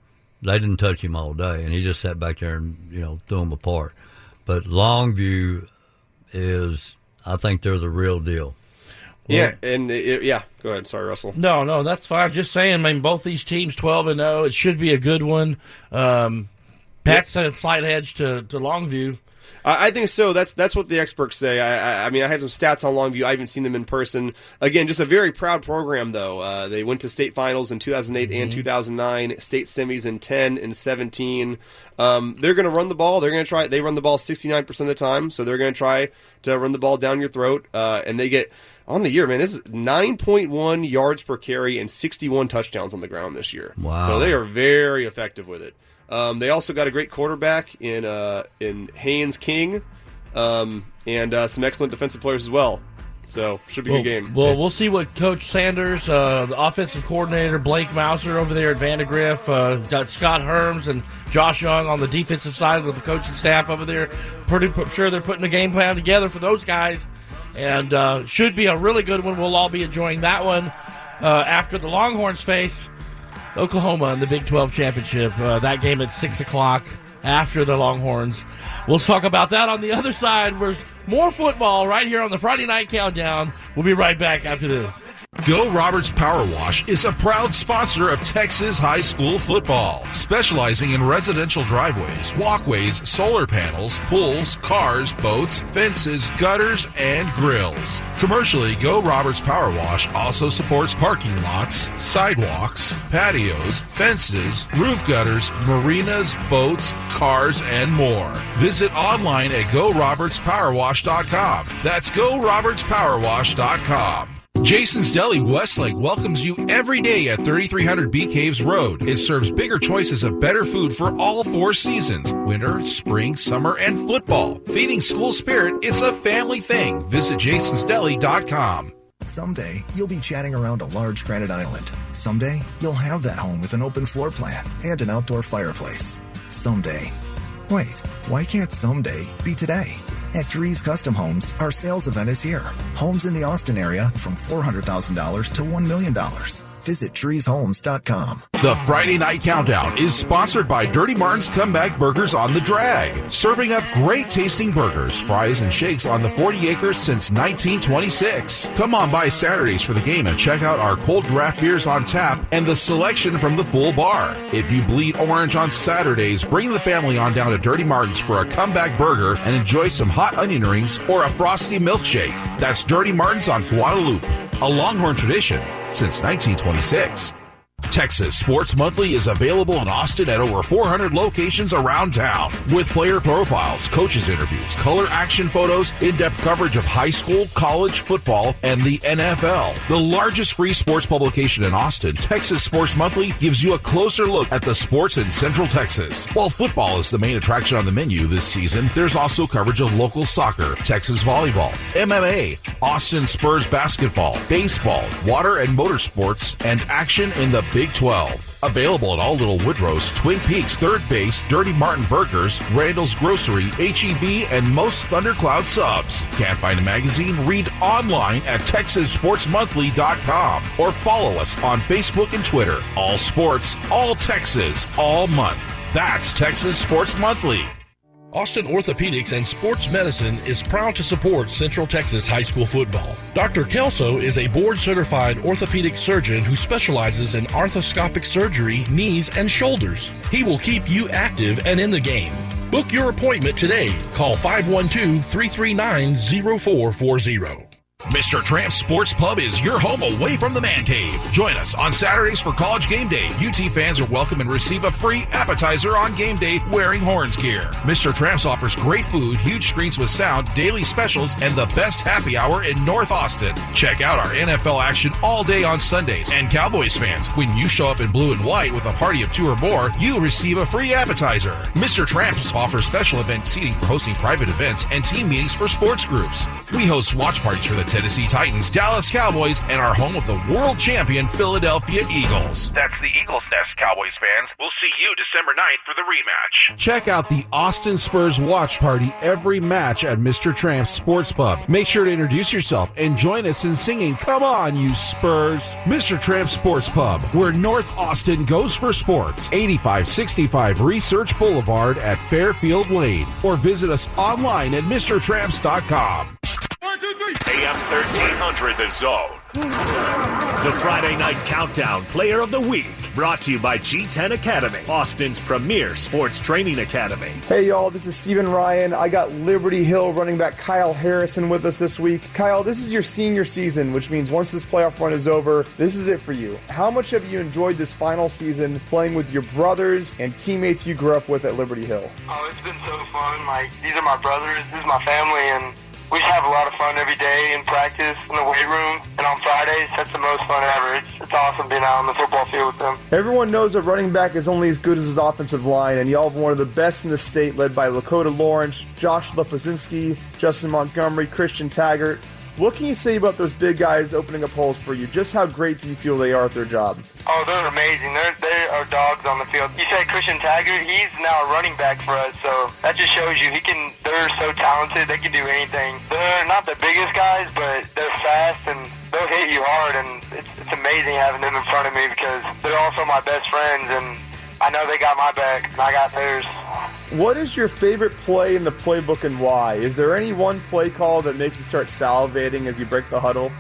Speaker 5: They didn't touch him all day, and he just sat back there and threw them apart. But Longview I think they're the real deal.
Speaker 4: Yeah, and go ahead. Sorry, Russell.
Speaker 3: No, that's fine. Just saying, both these teams 12-0. It should be a good one. Pat's a slight edge to Longview.
Speaker 4: I think so. That's what the experts say. I have some stats on Longview. I haven't seen them in person. Again, just a very proud program, though. They went to state finals in 2008 and 2009, state semis in 10 and 17. They're going to run the ball. They're going to try. They run the ball 69% of the time, so they're going to try to run the ball down your throat. And they get on the year, man. This is 9.1 yards per carry and 61 touchdowns on the ground this year.
Speaker 5: Wow!
Speaker 4: So they are very effective with it. They also got a great quarterback in Haynes King, and some excellent defensive players as well. So should be a good game.
Speaker 3: Well, we'll see what Coach Sanders, the offensive coordinator, Blake Mouser over there at Vandergrift, got Scott Herms and Josh Young on the defensive side of the coaching staff over there. Pretty sure they're putting a game plan together for those guys, and should be a really good one. We'll all be enjoying that one after the Longhorns face Oklahoma in the Big 12 Championship. That game at 6 o'clock after the Longhorns. We'll talk about that on the other side. There's more football right here on the Friday Night Countdown. We'll be right back after this.
Speaker 12: Go Roberts Power Wash is a proud sponsor of Texas high school football, specializing in residential driveways, walkways, solar panels, pools, cars, boats, fences, gutters, and grills. Commercially, Go Roberts Power Wash also supports parking lots, sidewalks, patios, fences, roof gutters, marinas, boats, cars, and more. Visit online at GoRobertsPowerWash.com. That's GoRobertsPowerWash.com. Jason's Deli Westlake welcomes you every day at 3300 Bee Caves Road. It serves bigger choices of better food for all 4 seasons: winter, spring, summer, and football. Feeding school spirit, it's a family thing. Visit jasonsdeli.com.
Speaker 13: Someday, you'll be chatting around a large granite island. Someday, you'll have that home with an open floor plan and an outdoor fireplace. Someday. Wait, why can't someday be today? At Drees Custom Homes, our sales event is here. Homes in the Austin area from $400,000 to $1 million. Visit DreesHomes.com.
Speaker 12: The Friday Night Countdown is sponsored by Dirty Martin's Comeback Burgers on the Drag. Serving up great tasting burgers, fries, and shakes on the 40 acres since 1926. Come on by Saturdays for the game and check out our cold draft beers on tap and the selection from the full bar. If you bleed orange on Saturdays, bring the family on down to Dirty Martin's for a comeback burger and enjoy some hot onion rings or a frosty milkshake. That's Dirty Martin's on Guadalupe, a Longhorn tradition since 1926. Texas Sports Monthly is available in Austin at over 400 locations around town. With player profiles, coaches interviews, color action photos, in-depth coverage of high school, college, football, and the NFL. The largest free sports publication in Austin, Texas Sports Monthly gives you a closer look at the sports in Central Texas. While football is the main attraction on the menu this season, there's also coverage of local soccer, Texas volleyball, MMA, Austin Spurs basketball, baseball, water and motorsports, and action in the Big 12. Available at all Little Woodrow's, Twin Peaks, Third Base, Dirty Martin Burgers, Randall's Grocery, HEB, and most Thundercloud subs. Can't find a magazine? Read online at TexasSportsMonthly.com or follow us on Facebook and Twitter. All sports, all Texas, all month. That's Texas Sports Monthly.
Speaker 14: Austin Orthopedics and Sports Medicine is proud to support Central Texas high school football. Dr. Kelso is a board-certified orthopedic surgeon who specializes in arthroscopic surgery, knees, and shoulders. He will keep you active and in the game. Book your appointment today. Call 512-339-0440.
Speaker 12: Mr. Tramp's Sports Pub is your home away from the man cave. Join us on Saturdays for College Game Day. UT fans are welcome and receive a free appetizer on game day wearing Horns gear. Mr. Tramp's offers great food, huge screens with sound, daily specials, and the best happy hour in North Austin. Check out our NFL action all day on Sundays. And Cowboys fans, when you show up in blue and white with a party of 2 or more, you receive a free appetizer. Mr. Tramp's offers special event seating for hosting private events and team meetings for sports groups. We host watch parties for the Tennessee Titans, Dallas Cowboys, and our home of the world champion Philadelphia Eagles.
Speaker 8: That's the Eagles Nest, Cowboys fans. We'll see you December 9th for the rematch.
Speaker 9: Check out the Austin Spurs watch party every match at Mr. Tramp's Sports Pub. Make sure to introduce yourself and join us in singing "Come On, You Spurs." Mr. Tramp's Sports Pub, where North Austin goes for sports. 8565 Research Boulevard at Fairfield Lane. Or visit us online at MrTramps.com.
Speaker 2: AM 1300 The Zone. The Friday Night Countdown Player of the Week, brought to you by G10 Academy, Austin's premier sports training academy.
Speaker 10: Hey y'all, this is Steven Ryan. I got Liberty Hill running back Kyle Harrison with us this week. Kyle, this is your senior season, which means once this playoff run is over, this is it for you. How much have you enjoyed this final season playing with your brothers and teammates you grew up with at Liberty Hill?
Speaker 11: Oh, it's been so fun. Like, these are my brothers, this is my family, and we have a lot of fun every day in practice, in the weight room, and on Fridays. That's the most fun ever. It's awesome being out on the football field with them.
Speaker 10: Everyone knows a running back is only as good as his offensive line, and y'all have one of the best in the state, led by Lakota Lawrence, Josh Lepozinski, Justin Montgomery, Christian Taggart. What can you say about those big guys opening up holes for you? Just how great do you feel they are at their job?
Speaker 11: Oh, they're amazing. They are dogs on the field. You said Christian Taggart, he's now a running back for us, so that just shows you they're so talented, they can do anything. They're not the biggest guys, but they're fast and they'll hit you hard, and it's amazing having them in front of me because they're also my best friends, and I know they got my back and I got theirs.
Speaker 10: What is your favorite play in the playbook and why? Is there any one play call that makes you start salivating as you break the huddle?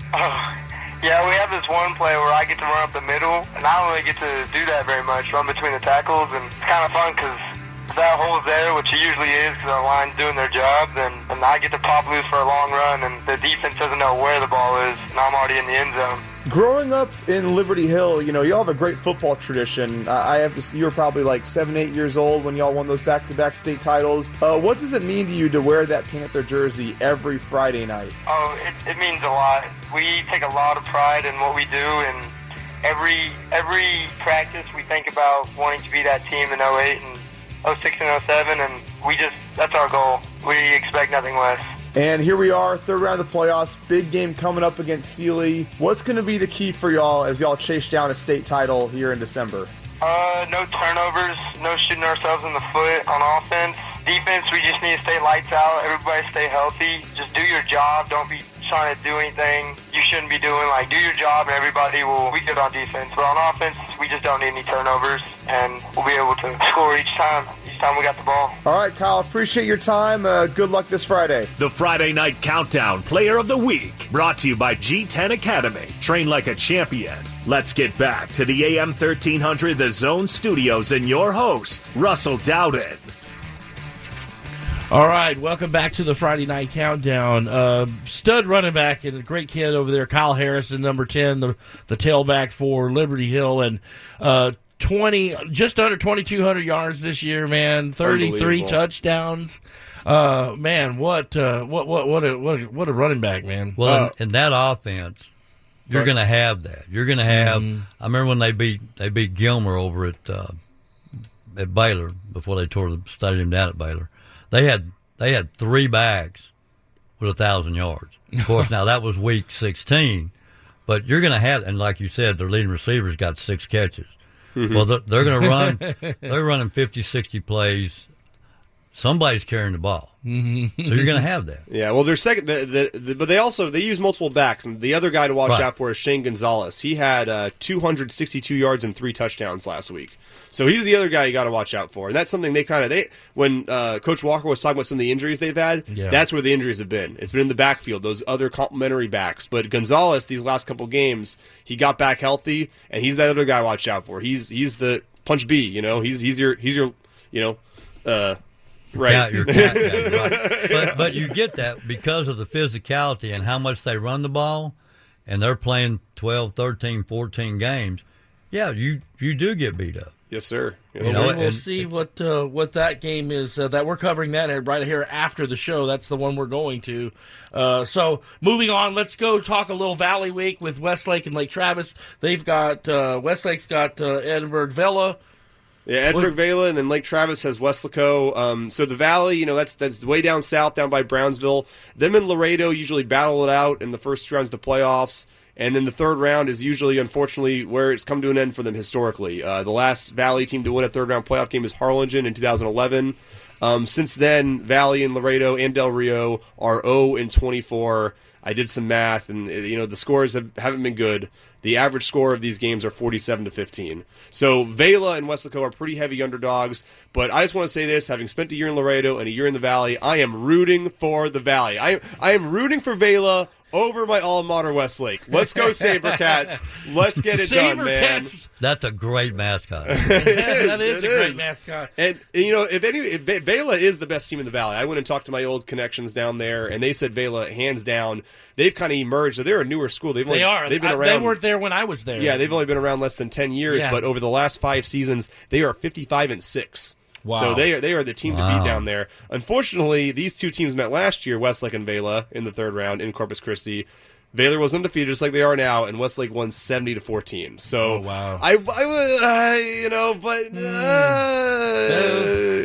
Speaker 11: Yeah, we have this one play where I get to run up the middle, and I don't really get to do that very much, run between the tackles, and it's kind of fun because that hole's there, which it usually is because our line's doing their job, and I get to pop loose for a long run, and the defense doesn't know where the ball is, and I'm already in the end zone.
Speaker 10: Growing up in Liberty Hill, y'all have a great football tradition. You were probably like 7, 8 years old when y'all won those back-to-back state titles. What does it mean to you to wear that Panther jersey every Friday night?
Speaker 11: Oh, it means a lot. We take a lot of pride in what we do, and every practice we think about wanting to be that team in 08 and 06 and 07, and that's our goal. We expect nothing less.
Speaker 10: And here we are, third round of the playoffs, big game coming up against Sealy. What's going to be the key for y'all as y'all chase down a state title here in December?
Speaker 11: No turnovers, no shooting ourselves in the foot on offense. Defense, we just need to stay lights out, everybody stay healthy. Just do your job, don't be trying to do anything you shouldn't be doing. Like, do your job and everybody will be good on defense. But on offense, we just don't need any turnovers, and we'll be able to score each time we got the ball.
Speaker 10: All right, Kyle, appreciate your time. Good luck this Friday.
Speaker 2: The Friday Night Countdown Player of the Week, brought to you by G10 Academy. Train like a champion. Let's get back to the AM 1300 The Zone Studios and your host, Russell Dowden.
Speaker 3: All right, welcome back to the Friday Night Countdown. Stud running back and a great kid over there, Kyle Harrison, number 10, the tailback for Liberty Hill, and just under 2,200 yards this year, man. 33 touchdowns. Man, what a running back, man.
Speaker 5: Well, in that offense, you're going to have that. You're going to have. I remember when they beat Gilmer over at Baylor before they tore the stadium down at Baylor. They had 3 backs with 1,000 yards. Of course, now that was week 16, but you're going to have, and like you said, their leading receiver's got 6 catches. Mm-hmm. Well, they're going to run. They're running 50, 60 plays. Somebody's carrying the ball, so you're going to have that.
Speaker 4: Yeah, well, they're second, but they use multiple backs, and the other guy to watch out for is Shane Gonzalez. He had 262 yards and 3 touchdowns last week. So he's the other guy you got to watch out for, and that's something when Coach Walker was talking about some of the injuries they've had, that's where the injuries have been. It's been in the backfield, those other complementary backs. But Gonzalez, these last couple games, he got back healthy, and he's that other guy to watch out for. He's the punch B, he's your Right.
Speaker 5: Right. But you get that because of the physicality and how much they run the ball, and they're playing 12, 13, 14 games. Yeah, you do get beat up.
Speaker 4: Yes, sir. Yes,
Speaker 3: Well,
Speaker 4: sir.
Speaker 3: we'll see what that game is. That we're covering that right here after the show. That's the one we're going to. So moving on, let's go talk a little Valley Week with Westlake and Lake Travis. They've got Westlake's got Edinburgh Vela.
Speaker 4: Yeah, Edinburgh Vela, and then Lake Travis has Weslaco. So the Valley, that's way down south, down by Brownsville. Them and Laredo usually battle it out in the first 2 rounds of the playoffs. And then the third round is usually, unfortunately, where it's come to an end for them historically. The last Valley team to win a third-round playoff game is Harlingen in 2011. Since then, Valley and Laredo and Del Rio are 0-24. I did some math, and the scores haven't been good. The average score of these games are 47-15. So Vela and Weslaco are pretty heavy underdogs. But I just want to say this: having spent a year in Laredo and a year in the Valley, I am rooting for the Valley. I am rooting for Vela over my alma mater, Westlake. Let's go SaberCats. Let's get it done, man.
Speaker 5: That's a great mascot.
Speaker 3: That is a great mascot.
Speaker 4: And if Vela is the best team in the Valley, I went and talked to my old connections down there, and they said Vela, hands down. They've kind of emerged. So they're a newer school. They've been around.
Speaker 3: They weren't there when I was there.
Speaker 4: Yeah, they've only been around less than 10 years, but over the last 5 seasons, they are 55-6.
Speaker 3: Wow.
Speaker 4: So they are the team to beat down there. Unfortunately, these two teams met last year, Westlake and Vela, in the third round in Corpus Christi. Vela was undefeated, just like they are now, and Westlake won 70-14. So,
Speaker 3: wow.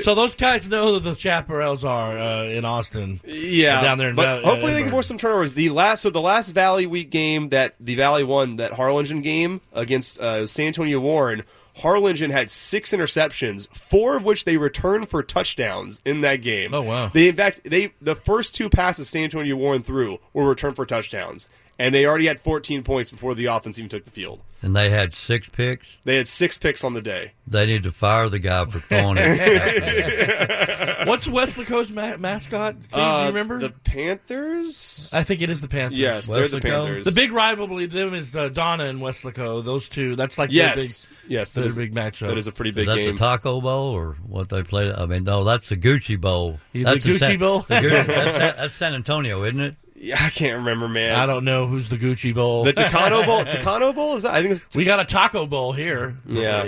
Speaker 3: So those guys know that the Chaparrals are in Austin.
Speaker 4: Yeah,
Speaker 3: down there. In
Speaker 4: but hopefully they can force some turnovers. The last Valley Week game that the Valley won, that Harlingen game against San Antonio Warren. Harlingen had 6 interceptions, 4 of which they returned for touchdowns in that game.
Speaker 3: Oh, wow.
Speaker 4: The first 2 passes San Antonio Warren threw were returned for touchdowns, and they already had 14 points before the offense even took the field.
Speaker 5: And they had 6 picks?
Speaker 4: They had 6 picks on the day.
Speaker 5: They need to fire the guy for throwing it.
Speaker 3: What's Weslaco's mascot? Steve, do you remember?
Speaker 4: The Panthers?
Speaker 3: I think it is the Panthers.
Speaker 4: Yes, they're the Panthers.
Speaker 3: The big rivalry them is Donna and Weslaco. Those two. That's like
Speaker 4: their
Speaker 3: big matchup.
Speaker 4: That is a pretty big
Speaker 5: game.
Speaker 4: game.
Speaker 5: The Taco Bowl or what they played? I mean, no, that's the Gucci Bowl.
Speaker 3: That's the Gucci Bowl?
Speaker 5: That's San Antonio, isn't it?
Speaker 4: Yeah, I can't remember, man.
Speaker 3: I don't know who's the Gucci Bowl.
Speaker 4: The Tacano Bowl? Tacano Bowl? Is that? I think it's
Speaker 3: we got a Taco Bowl here.
Speaker 4: Yeah.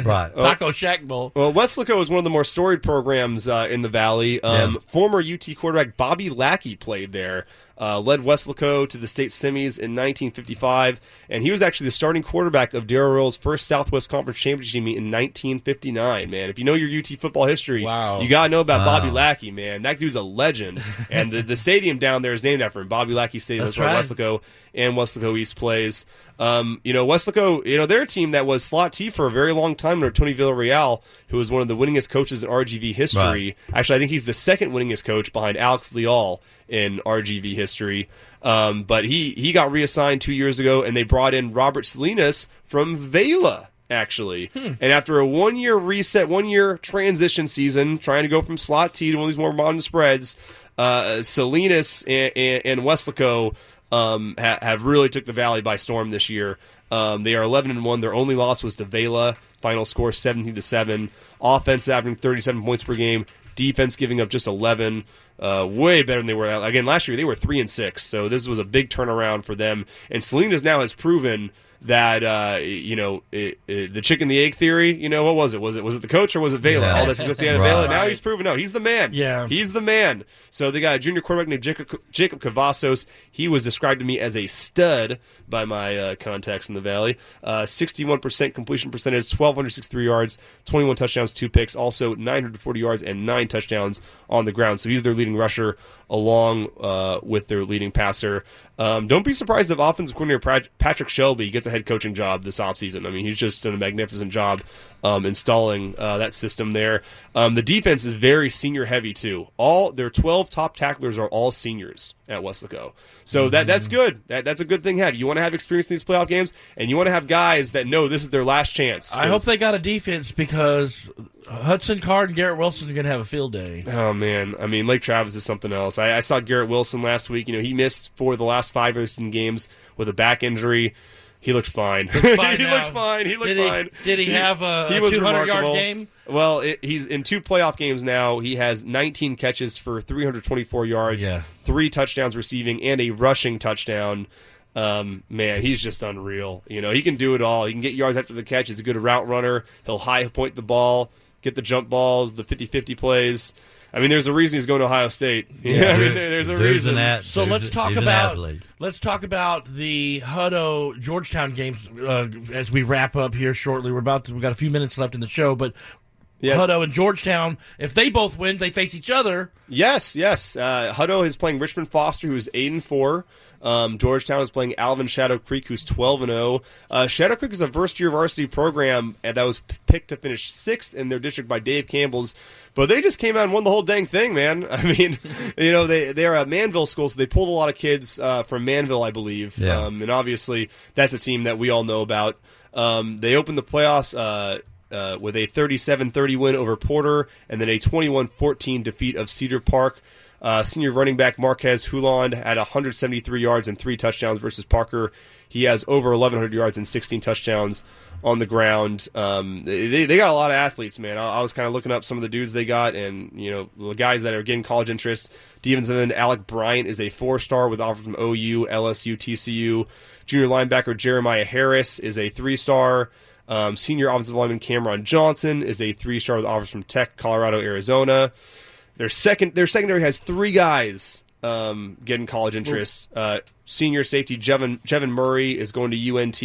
Speaker 5: Right.
Speaker 3: Taco Shack Bowl.
Speaker 4: Well, Weslaco is one of the more storied programs in the Valley. Former UT quarterback Bobby Lackey played there. Led Weslaco to the state semis in 1955, and he was actually the starting quarterback of Darrell Royal's first Southwest Conference Championship team in 1959, man. If you know your UT football history, you got to know about Bobby Lackey, man. That dude's a legend. And the stadium down there is named after him. Bobby Lackey Stadium. That's where Weslaco and Weslaco East plays. Weslaco, they're a team that was slot T for a very long time under Tony Villarreal, who was one of the winningest coaches in RGV history. Right. Actually, I think he's the second winningest coach behind Alex Leal in RGV history. But he got reassigned 2 years ago, and they brought in Robert Salinas from Vela, actually. And after a 1-year reset, 1-year transition season, trying to go from slot T to one of these more modern spreads, Salinas and Weslaco have really took the Valley by storm this year. They are 11-1. Their only loss was to Vela. Final score 17-7. Offense averaging 37 points per game. Defense giving up just 11. Way better than they were. Again, last year they were 3-6. So this was a big turnaround for them. And Salinas now has proven that the chicken the egg theory. What was it? Was it the coach or was it Vela?
Speaker 5: Yeah.
Speaker 4: All that success he had at Vela. Now he's proven he's the man.
Speaker 3: Yeah,
Speaker 4: he's the man. So they got a junior quarterback named Jacob Cavazos. He was described to me as a stud by my contacts in the Valley. 61% completion percentage, 1,263 yards, 21 touchdowns, 2 picks, also 940 yards and 9 touchdowns on the ground. So he's their leading rusher along with their leading passer. Don't be surprised if offensive coordinator Patrick Shelby gets a head coaching job this offseason. I mean, he's just done a magnificent job installing that system there. The defense is very senior heavy too. All their 12 top tacklers are all seniors at Weslaco. So that's good. That's a good thing to have. You want to have experience in these playoff games, and you want to have guys that know this is their last chance.
Speaker 3: I hope they got a defense because Hudson Card and Garrett Wilson are going to have a field day.
Speaker 4: Oh, man. I mean, Lake Travis is something else. I saw Garrett Wilson last week. He missed 4 of the last 5 season games with a back injury. He looked fine.
Speaker 3: He
Speaker 4: looked fine. He looked fine.
Speaker 3: Did he have a
Speaker 4: he was
Speaker 3: 200-yard game?
Speaker 4: Well, he's in 2 playoff games now. He has 19 catches for 324 yards, 3 touchdowns receiving, and a rushing touchdown. Man, he's just unreal. He can do it all. He can get yards after the catch. He's a good route runner. He'll high point the ball, get the jump balls, the 50-50 plays. I mean, there's a reason he's going to Ohio State. I mean, there's a reason.
Speaker 3: So let's talk about the Hutto Georgetown games as we wrap up here shortly. We've got a few minutes left in the show, but Hutto and Georgetown, if they both win, they face each other.
Speaker 4: Yes. Hutto is playing Richmond Foster, who's 8-4. Georgetown is playing Alvin Shadow Creek, who's 12-0. Shadow Creek is a first-year varsity program that was picked to finish 6th in their district by Dave Campbell's, but they just came out and won the whole dang thing, man. I mean, they're a Manville school, so they pulled a lot of kids from Manville, I believe.
Speaker 5: Yeah.
Speaker 4: And obviously, that's a team that we all know about. They opened the playoffs with a 37-30 win over Porter, and then a 21-14 defeat of Cedar Park. Senior running back Marquez Huland had 173 yards and 3 touchdowns versus Parker. He has over 1,100 yards and 16 touchdowns on the ground. They got a lot of athletes, man. I was kind of looking up some of the dudes they got, and the guys that are getting college interest. Stevenson, Alec Bryant is a 4-star with offers from OU, LSU, TCU. Junior linebacker Jeremiah Harris is a 3-star. Senior offensive lineman Cameron Johnson is a 3-star with offers from Tech, Colorado, Arizona. Their secondary has 3 guys getting college interest. Senior safety Jevin Murray is going to UNT.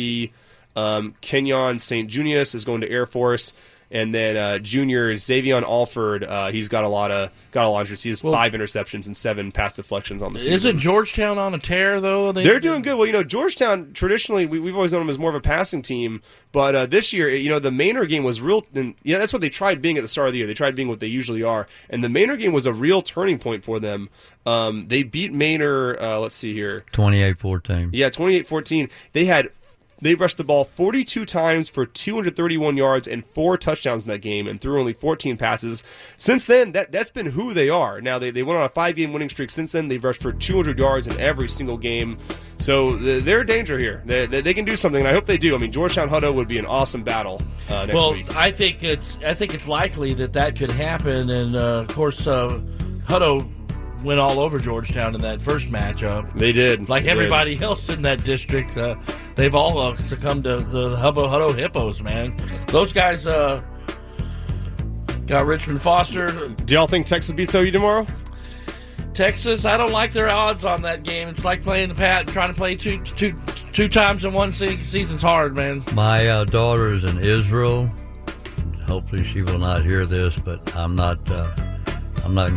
Speaker 4: Kenyon St. Junius is going to Air Force, and then junior Xavion Alford. He's got a lot of interest. He has 5 interceptions and 7 pass deflections on the season.
Speaker 3: Isn't Georgetown on a tear though?
Speaker 4: They're doing good. Well, Georgetown traditionally we've always known them as more of a passing team, but this year, the Maynard game was real. And that's what they tried being at the start of the year. They tried being what they usually are, and the Maynard game was a real turning point for them. They beat Maynard. Let's see here,
Speaker 5: 28-14.
Speaker 4: Yeah, 28-14. They rushed the ball 42 times for 231 yards and 4 touchdowns in that game and threw only 14 passes. Since then, that's been who they are. Now, they went on a 5-game winning streak. Since then, they've rushed for 200 yards in every single game. So they're a danger here. They can do something, and I hope they do. I mean, Georgetown-Hutto would be an awesome battle next week.
Speaker 3: Well, I think it's likely that could happen, and of course, Hutto went all over Georgetown in that first matchup.
Speaker 4: They did.
Speaker 3: Like everybody else in that district, they've all succumbed to the Hutto Hippos, man. Those guys got Richmond Foster.
Speaker 4: Do y'all think Texas beats OU tomorrow?
Speaker 3: Texas, I don't like their odds on that game. It's like playing the Pat, trying to play two times in one season's hard, man.
Speaker 5: My daughter is in Israel. Hopefully she will not hear this, but I'm not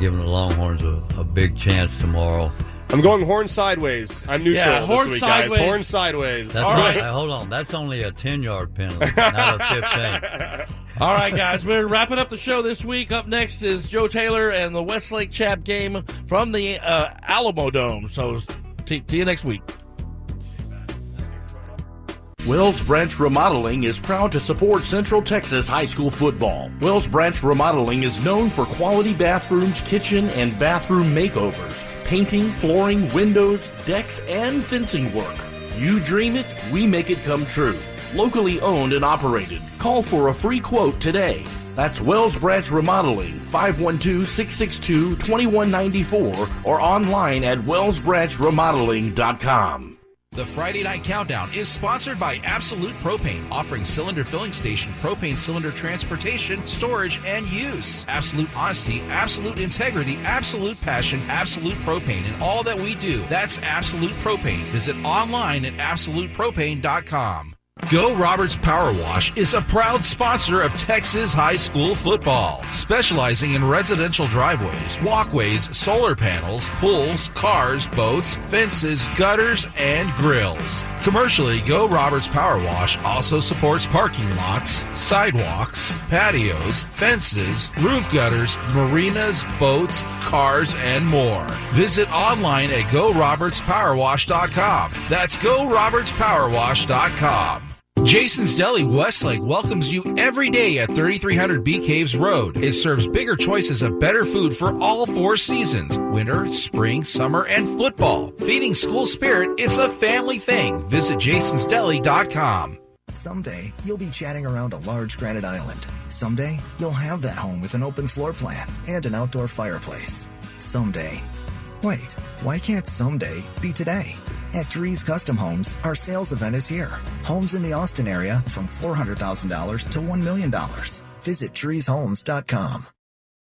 Speaker 5: giving the Longhorns a big chance tomorrow.
Speaker 4: I'm going horn sideways. I'm neutral this week, guys. Horn sideways.
Speaker 5: All right. Hold on. That's only a 10-yard penalty, not a 15.
Speaker 3: All right, guys. We're wrapping up the show this week. Up next is Joe Taylor and the Westlake Chap game from the Alamo Dome. So see you next week.
Speaker 14: Wells Branch Remodeling is proud to support Central Texas high school football. Wells Branch Remodeling is known for quality bathrooms, kitchen, and bathroom makeovers, painting, flooring, windows, decks, and fencing work. You dream it, we make it come true. Locally owned and operated. Call for a free quote today. That's Wells Branch Remodeling, 512-662-2194, or online at wellsbranchremodeling.com.
Speaker 7: The Friday Night Countdown is sponsored by Absolute Propane, offering cylinder filling station, propane cylinder transportation, storage, and use. Absolute honesty, absolute integrity, absolute passion, absolute propane in all that we do. That's Absolute Propane. Visit online at absolutepropane.com. Go Roberts Power Wash is a proud sponsor of Texas high school football, specializing in residential driveways, walkways, solar panels, pools, cars, boats, fences, gutters, and grills. Commercially, Go Roberts Power Wash also supports parking lots, sidewalks, patios, fences, roof gutters, marinas, boats, cars, and more. Visit online at GoRobertsPowerWash.com. That's GoRobertsPowerWash.com.
Speaker 9: Jason's Deli Westlake welcomes you every day at 3300 Bee Caves Road. It serves bigger choices of better food for all 4 seasons: winter, spring, summer, and football. Feeding school spirit, it's a family thing. Visit jasonsdeli.com.
Speaker 13: Someday, you'll be chatting around a large granite island. Someday, you'll have that home with an open floor plan and an outdoor fireplace. Someday. Wait, why can't someday be today? At Drees Custom Homes, our sales event is here. Homes in the Austin area from $400,000 to $1 million. Visit DreesHomes.com.